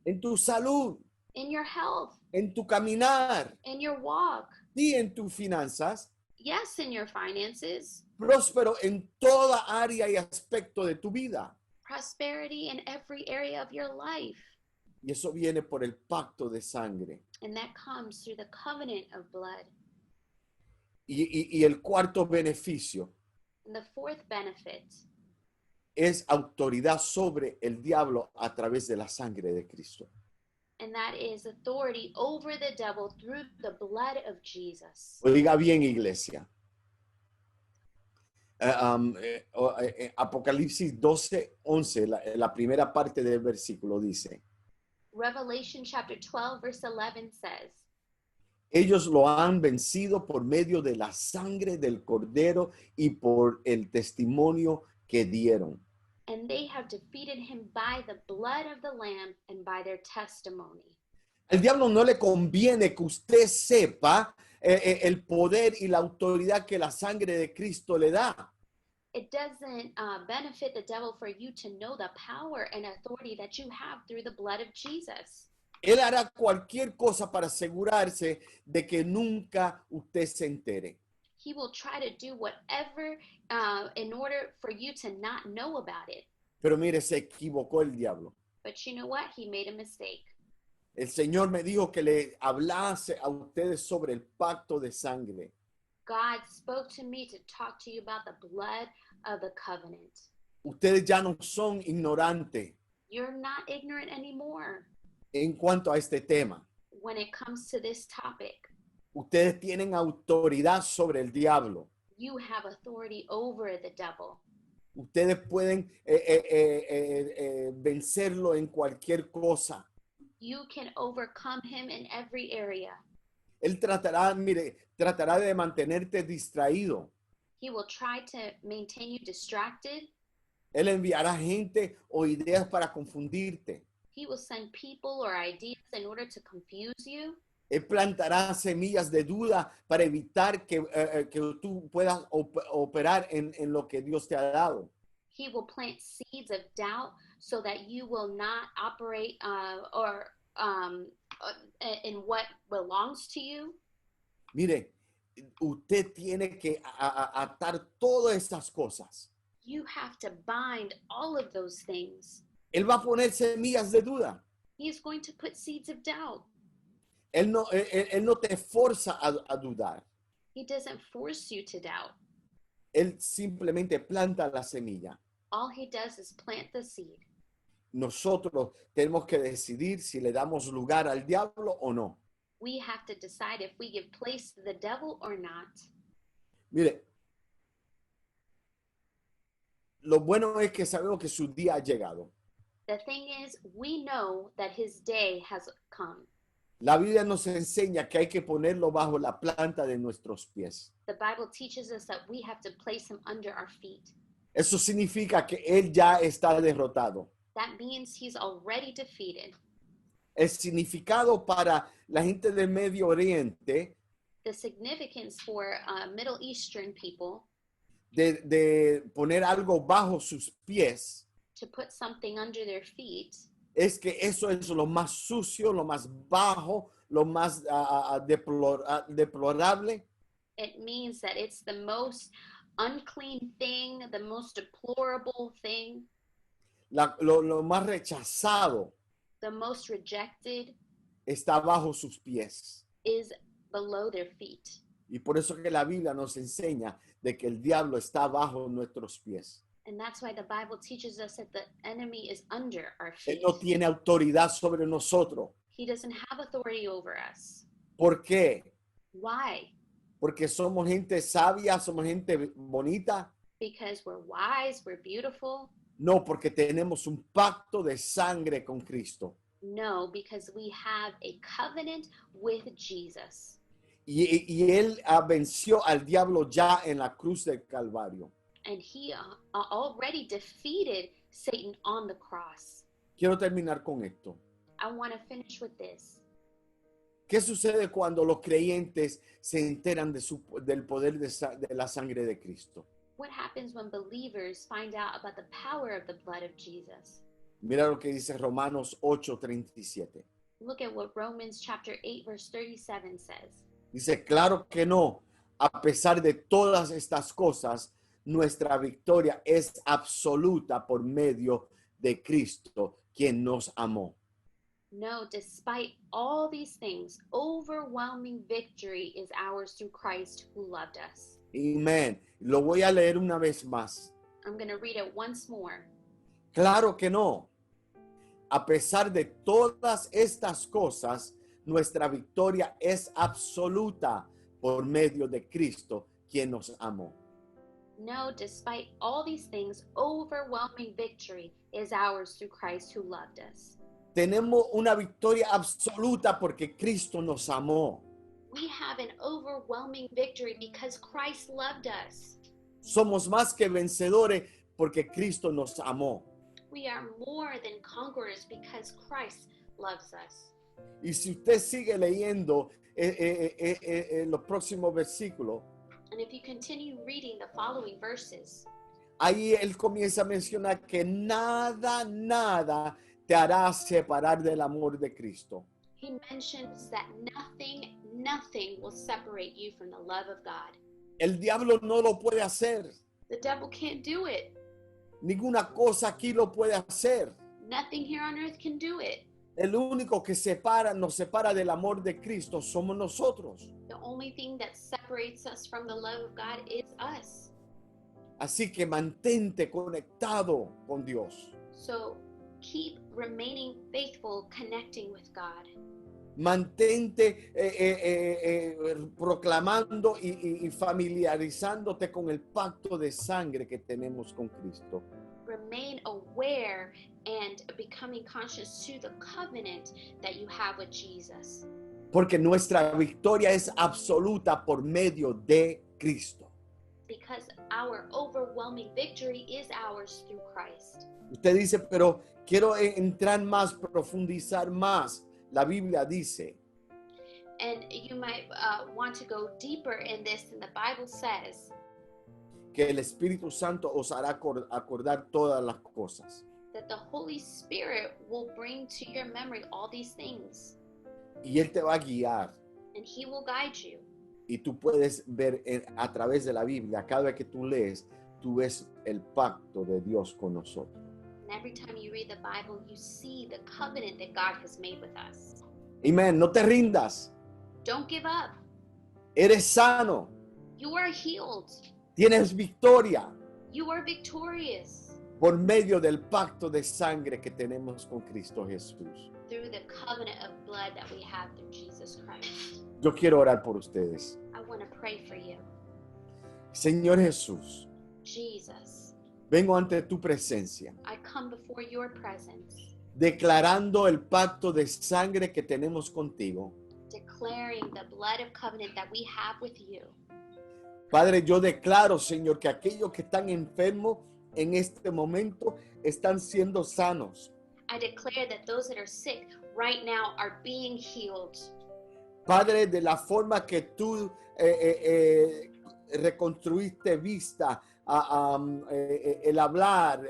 En tu salud, In your health, en tu caminar in your walk. y en tus finanzas. Yes, in your finances. Próspero en toda área y aspecto de tu vida. Prosperity in every area of your life. Y eso viene por el pacto de sangre. And that comes through the covenant of blood. Y el cuarto beneficio And the fourth benefit es autoridad sobre el diablo a través de la sangre de Cristo. and that is authority over the devil through the blood of Jesus. Oiga bien, iglesia. Apocalipsis 12:11, la primera parte del versículo dice: Revelation chapter 12 verse 11 says, ellos lo han vencido por medio de la sangre del Cordero y por el testimonio que dieron. and they have defeated him by the blood of the Lamb and by their testimony. Al diablo no le conviene que usted sepa el poder y la autoridad que la sangre de Cristo le da. It doesn't benefit the devil for you to know the power and authority that you have through the blood of Jesus. Él hará cualquier cosa para asegurarse de que nunca usted se entere. He will try to do whatever in order for you to not know about it. Pero mire, se equivocó el diablo. But you know what? He made a mistake. El Señor me dijo que le hablase a ustedes sobre el pacto de sangre. God spoke to me to talk to you about the blood of the covenant. Ustedes ya no son ignorantes You're not ignorant anymore en cuanto a este tema. when it comes to this topic. Ustedes tienen autoridad sobre el diablo. You have authority over the devil. Ustedes pueden vencerlo en cualquier cosa. You can overcome him in every area. Él tratará de mantenerte distraído. He will try to maintain you distracted. Él enviará gente o ideas para confundirte. He will send people or ideas in order to confuse you. Él plantará semillas de duda para evitar que tú puedas operar en lo que Dios te ha dado. He will plant seeds of doubt so that you will not operate in what belongs to you. Mire, usted tiene que atar todas estas cosas. You have to bind all of those things. Él va a poner semillas de duda. He is going to put seeds of doubt. Él no te forza a dudar. He doesn't force you to doubt. Él simplemente planta la semilla. All he does is plant the seed. Nosotros tenemos que decidir si le damos lugar al diablo o no. We have to decide if we give place to the devil or not. Mire, lo bueno es que sabemos que su día ha llegado. The thing is, we know that his day has come. La Biblia nos enseña que hay que ponerlo bajo la planta de nuestros pies. The Bible teaches us that we have to place him under our feet. Eso significa que él ya está derrotado. That means he's already defeated. El significado para la gente del Medio Oriente The significance for Middle Eastern people de poner algo bajo sus pies to put something under their feet es que eso es lo más sucio, lo más bajo, lo más deplorable. It means that it's the most unclean thing, the most deplorable thing, lo más rechazado the most rejected está bajo sus pies. is below their feet. Y por eso que la Biblia nos enseña de que el diablo está bajo nuestros pies. And that's why the Bible teaches us that the enemy is under our Él feet. no tiene autoridad sobre nosotros. He doesn't have authority over us. ¿Por qué? Why? Porque somos gente sabia, somos gente bonita. Because we're wise, we're beautiful. No, porque tenemos un pacto de sangre con Cristo. No, because we have a covenant with Jesus. Y Él venció al diablo ya en la cruz del Calvario. And he already defeated Satan on the cross. Quiero terminar con esto. I want to finish with this. ¿Qué sucede cuando los creyentes se enteran del poder de la sangre de Cristo? What happens when believers find out about the power of the blood of Jesus? Mira lo que dice Romanos 8:37. Look at what Romans chapter 8 verse 37 says. Dice, claro que no. A pesar de todas estas cosas, nuestra victoria es absoluta por medio de Cristo, quien nos amó. No, despite all these things, overwhelming victory is ours through Christ who loved us. Amén. Lo voy a leer una vez más. I'm going to read it once more. Claro que no. A pesar de todas estas cosas, nuestra victoria es absoluta por medio de Cristo, quien nos amó. No, despite all these things, overwhelming victory is ours through Christ who loved us. Tenemos una victoria absoluta porque Cristo nos amó. We have an overwhelming victory because Christ loved us. Somos más que vencedores porque Cristo nos amó. We are more than conquerors because Christ loves us. Y si usted sigue leyendo los próximos versículos, And if you continue reading the following verses, ahí él comienza a mencionar que nada te hará separar del amor de Cristo. he mentions that nothing will separate you from the love of God. El diablo no lo puede hacer. The devil can't do it. Ninguna cosa aquí lo puede hacer. Nothing here on earth can do it. El único que nos separa del amor de Cristo somos nosotros. The only thing that separates us from the love of God is us. Así que mantente conectado con Dios. So keep remaining faithful, connecting with God. Mantente proclamando y familiarizándote con el pacto de sangre que tenemos con Cristo. Remain aware and becoming conscious to the covenant that you have with Jesus. Porque nuestra victoria es absoluta por medio de Cristo. Because our overwhelming victory is ours through Christ. Usted dice, pero quiero entrar más, profundizar más. La Biblia dice And you might want to go deeper in this, and the Bible says que el Espíritu Santo os hará acordar todas las cosas. that the Holy Spirit will bring to your memory all these things, Y Él te va a guiar. and He will guide you. Y tú puedes ver a través de la Biblia, cada vez que tú lees, tú ves el pacto de Dios con nosotros. And every time you read the Bible, you see the covenant that God has made with us. Amén. No te rindas. Don't give up. Eres sano. You are healed. Tienes victoria You are victorious por medio del pacto de sangre que tenemos con Cristo Jesús. through the covenant of blood that we have through Jesus Christ. Yo quiero orar por ustedes. I want to pray for you. Señor Jesús, Jesus, vengo ante tu presencia, I come before your presence, declarando el pacto de sangre que tenemos contigo. declaring the blood of covenant that we have with you. Padre, yo declaro, Señor, que aquellos que están enfermos en este momento están siendo sanos. I declare that those that are sick right now are being healed. Padre, de la forma que tú reconstruiste vista, el hablar,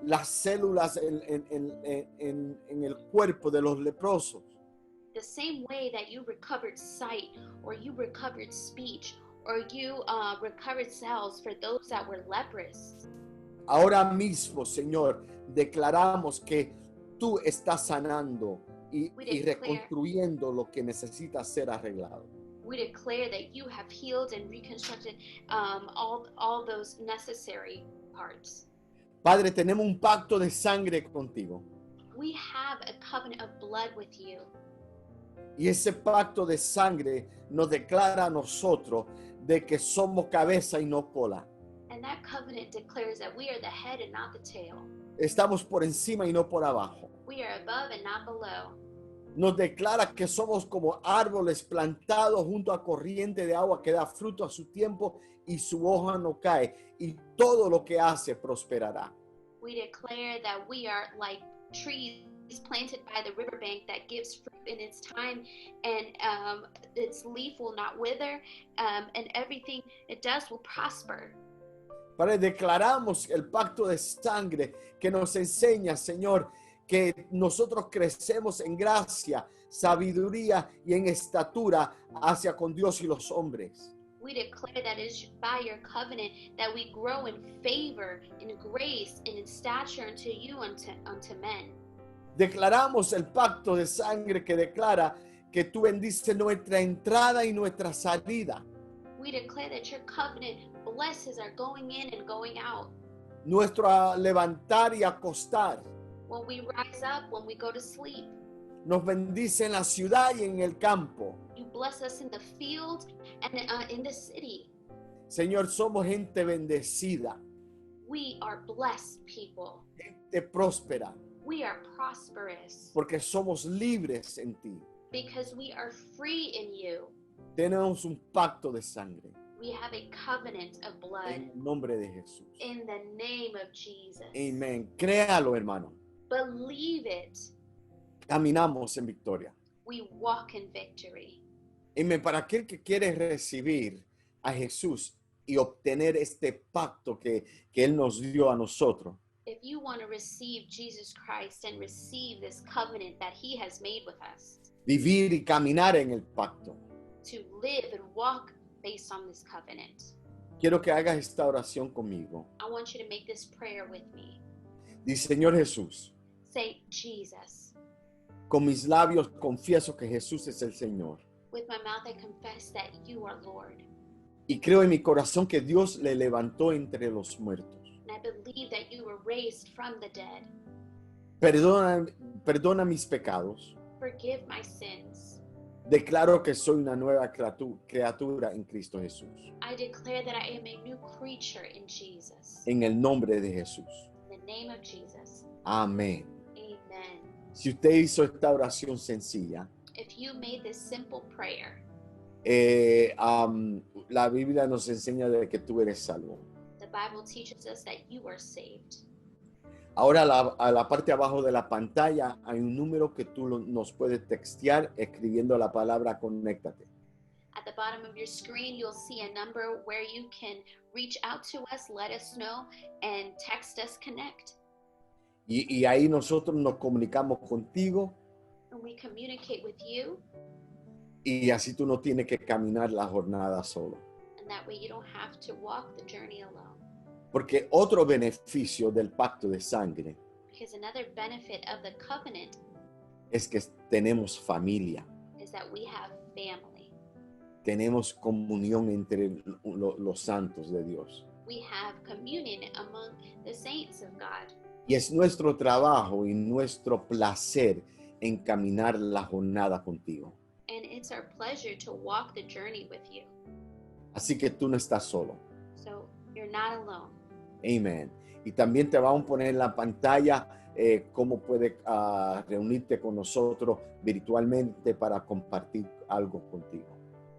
las células en el cuerpo de los leprosos. The same way that you recovered sight, or you recovered speech, or you recovered cells for those that were leprous. Ahora mismo, Señor, declaramos que tú estás sanando y reconstruyendo lo que necesita ser arreglado. We declare that you have healed and reconstructed all those necessary parts. Padre, tenemos un pacto de sangre contigo. We have a covenant of blood with you. Y ese pacto de sangre nos declara a nosotros de que somos cabeza y no cola. And that covenant declares that we are the head and not the tail. Estamos por encima y no por abajo. We are above and not below. Nos declara que somos como árboles plantados junto a corriente de agua que da fruto a su tiempo y su hoja no cae, y todo lo que hace prosperará. We declare that we are like trees planted by the riverbank that gives fruit in its time, and its leaf will not wither, and everything it does will prosper. Padre, declaramos el pacto de sangre que nos enseña, Señor, que nosotros crecemos en gracia, sabiduría y en estatura hacia con Dios y los hombres. We declare that it is by your covenant that we grow in favor, in grace, and in stature unto you, unto men. Declaramos el pacto de sangre que declara que tú bendices nuestra entrada y nuestra salida, We declare that your covenant blesses our going in and going out. nuestro levantar y acostar. When we rise up, when we go to sleep, Nos bendice en la ciudad y en el campo. you bless us in the field and in the city. Señor, somos gente bendecida, We are blessed people. gente próspera, We are prosperous porque somos libres en ti. because we are free in you. Tenemos un pacto de sangre We have a covenant of blood en el nombre de Jesús. in the name of Jesus. Amén. Créalo, hermano. Believe it. Caminamos en victoria. We walk in victory. Amén. Para aquel que quiere recibir a Jesús y obtener este pacto que Él nos dio a nosotros, If you want to receive Jesus Christ and receive this covenant that he has made with us, vivir y caminar en el pacto, to live and walk based on this covenant, quiero que hagas esta oración conmigo. I want you to make this prayer with me. Dice, Señor Jesús, Say, Jesus. con mis labios confieso que Jesús es el Señor. With my mouth I confess that you are Lord. Y creo en mi corazón que Dios le levantó entre los muertos. And I believe that you were raised from the dead. Perdona mis pecados. Forgive my sins. Declaro que soy una nueva criatura en Cristo Jesús. I declare that I am a new creature in Jesus. En el nombre de Jesús. In the name of Jesus. Amén. Amen. Si usted hizo esta oración sencilla, If you made this simple prayer, la Biblia nos enseña de que tú eres salvo. the Bible teaches us that you are saved. Ahora a la parte de abajo de la pantalla hay un número que tú nos puedes textear escribiendo la palabra conéctate. At the bottom of your screen, you'll see a number where you can reach out to us, let us know, and text us connect. Y ahí nosotros nos comunicamos contigo And we communicate with you, y así tú no tienes que caminar la jornada solo. and that way you don't have to walk the journey alone. Porque otro beneficio del pacto de sangre Because another benefit of the covenant es que tenemos familia, is that we have family. tenemos comunión entre los santos de Dios. We have communion among the saints of God. Y es nuestro trabajo y nuestro placer encaminar la jornada contigo. And it's our pleasure to walk the journey with you. Así que tú no estás solo. So you're not alone. Amén. Y también te vamos a poner en la pantalla cómo puedes reunirte con nosotros virtualmente para compartir algo contigo.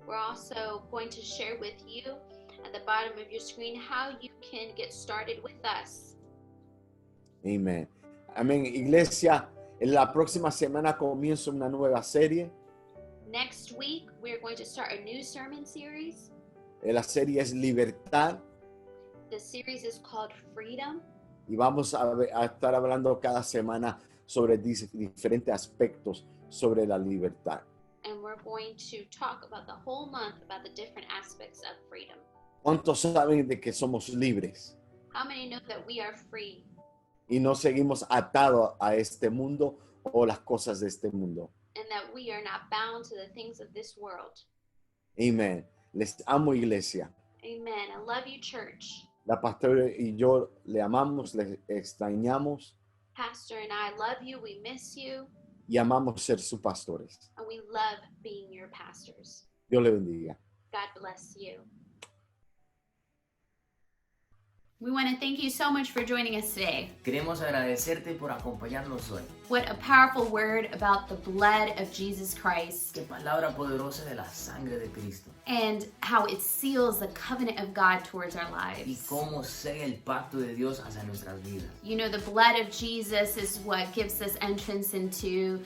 We're also going to share with you at the bottom of your screen how you can get started with us. Amén. Amén. Iglesia, en la próxima semana comienza una nueva serie. Next week, we're going to start a new sermon series. La serie es Libertad The series is called Freedom. y vamos a estar hablando cada semana sobre diferentes aspectos sobre la libertad. And we're going to talk about the whole month about the different aspects of freedom. ¿Cuántos saben de que somos libres How many know that we are free y no seguimos atados a este mundo o las cosas de este mundo? and that we are not bound to the things of this world? Amén. Les amo, iglesia. Amen. I love you, church. La pastora y yo le amamos, le extrañamos Pastor and I love you. We miss you. y amamos ser sus pastores. And we love being your pastors. Dios le bendiga. God bless you. We want to thank you so much for joining us today. Queremos agradecerte por acompañarnos hoy. What a powerful word about the blood of Jesus Christ Qué palabra poderosa de la sangre de Cristo. and how it seals the covenant of God towards our Y lives. cómo sella el pacto de Dios hacia nuestras vidas. You know, the blood of Jesus is what gives us entrance into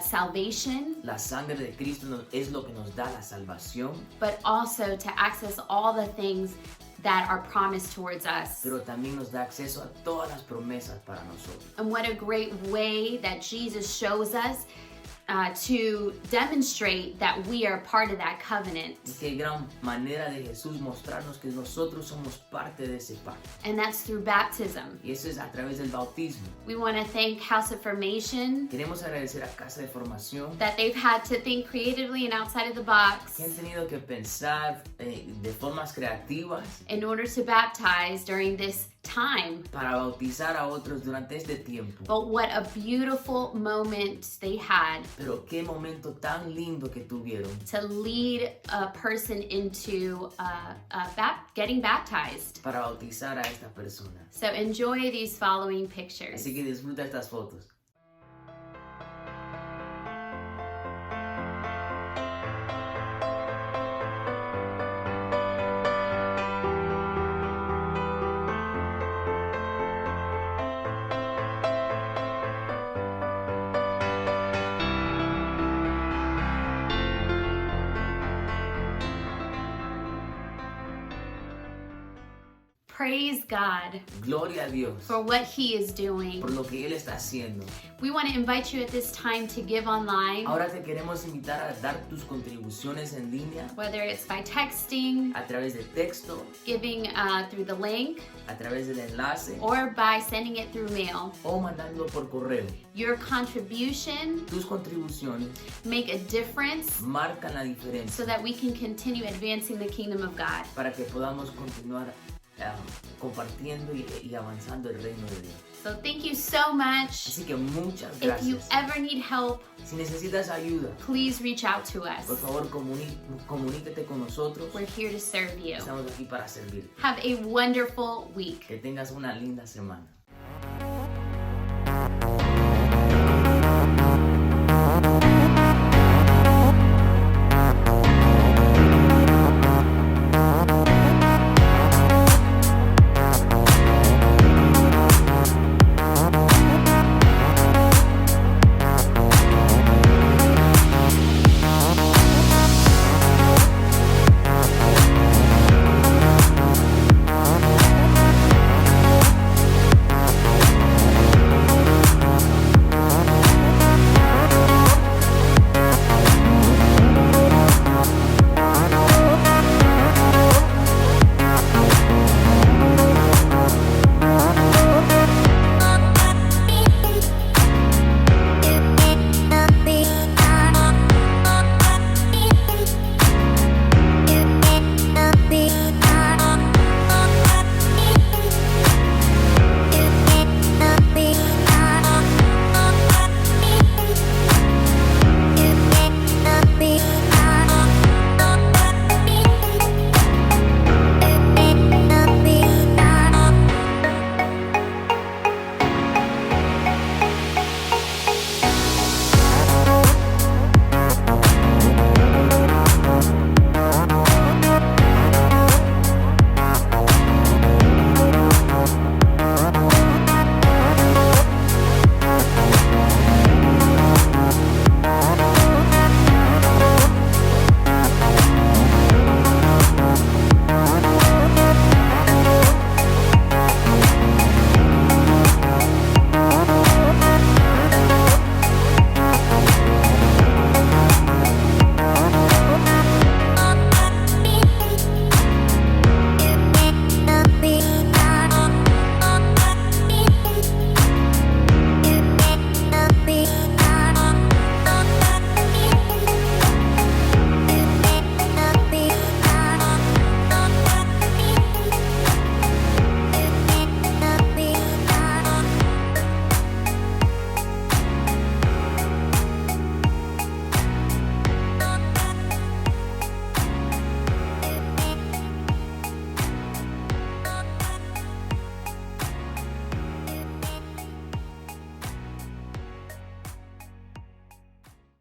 salvation, La sangre de Cristo es lo que nos da la salvación, but also to access all the things that are promised towards us. pero también nos da acceso a todas las promesas para nosotros. And what a great way that Jesus shows us to demonstrate that we are part of that covenant. Y qué gran manera de Jesús mostrarnos que nosotros somos parte de ese pacto. And that's through baptism. Y eso es a través del bautismo. We want to thank House of Formation Queremos agradecer a Casa de Formación that they've had to think creatively and outside of the box que han tenido que pensar de formas creativas in order to baptize during this time. para bautizar a otros durante este tiempo. But what a beautiful moment they had Pero qué momento tan lindo que tuvieron to lead a person into getting baptized. para bautizar a esta persona. So enjoy these following pictures. Así que disfruta estas fotos. Praise God Gloria a Dios for what He is doing. por lo que Él está haciendo. We want to invite you at this time to give online, Ahora te queremos invitar a dar tus contribuciones en línea whether it's by texting, a través de texto, giving through the link, a través del enlace or by sending it through mail. o mandando por correo. Your contribution Tus contribuciones make a difference marcan la diferencia so that we can continue advancing the kingdom of God. para que podamos continuar compartiendo y avanzando el reino de Dios. So thank you so much. Así que muchas If you gracias. ever need help, Si necesitas ayuda, please reach out to por us. favor comuníquete con nosotros. We're here to serve you. Estamos aquí para servir. Have a wonderful week. Que tengas una linda semana.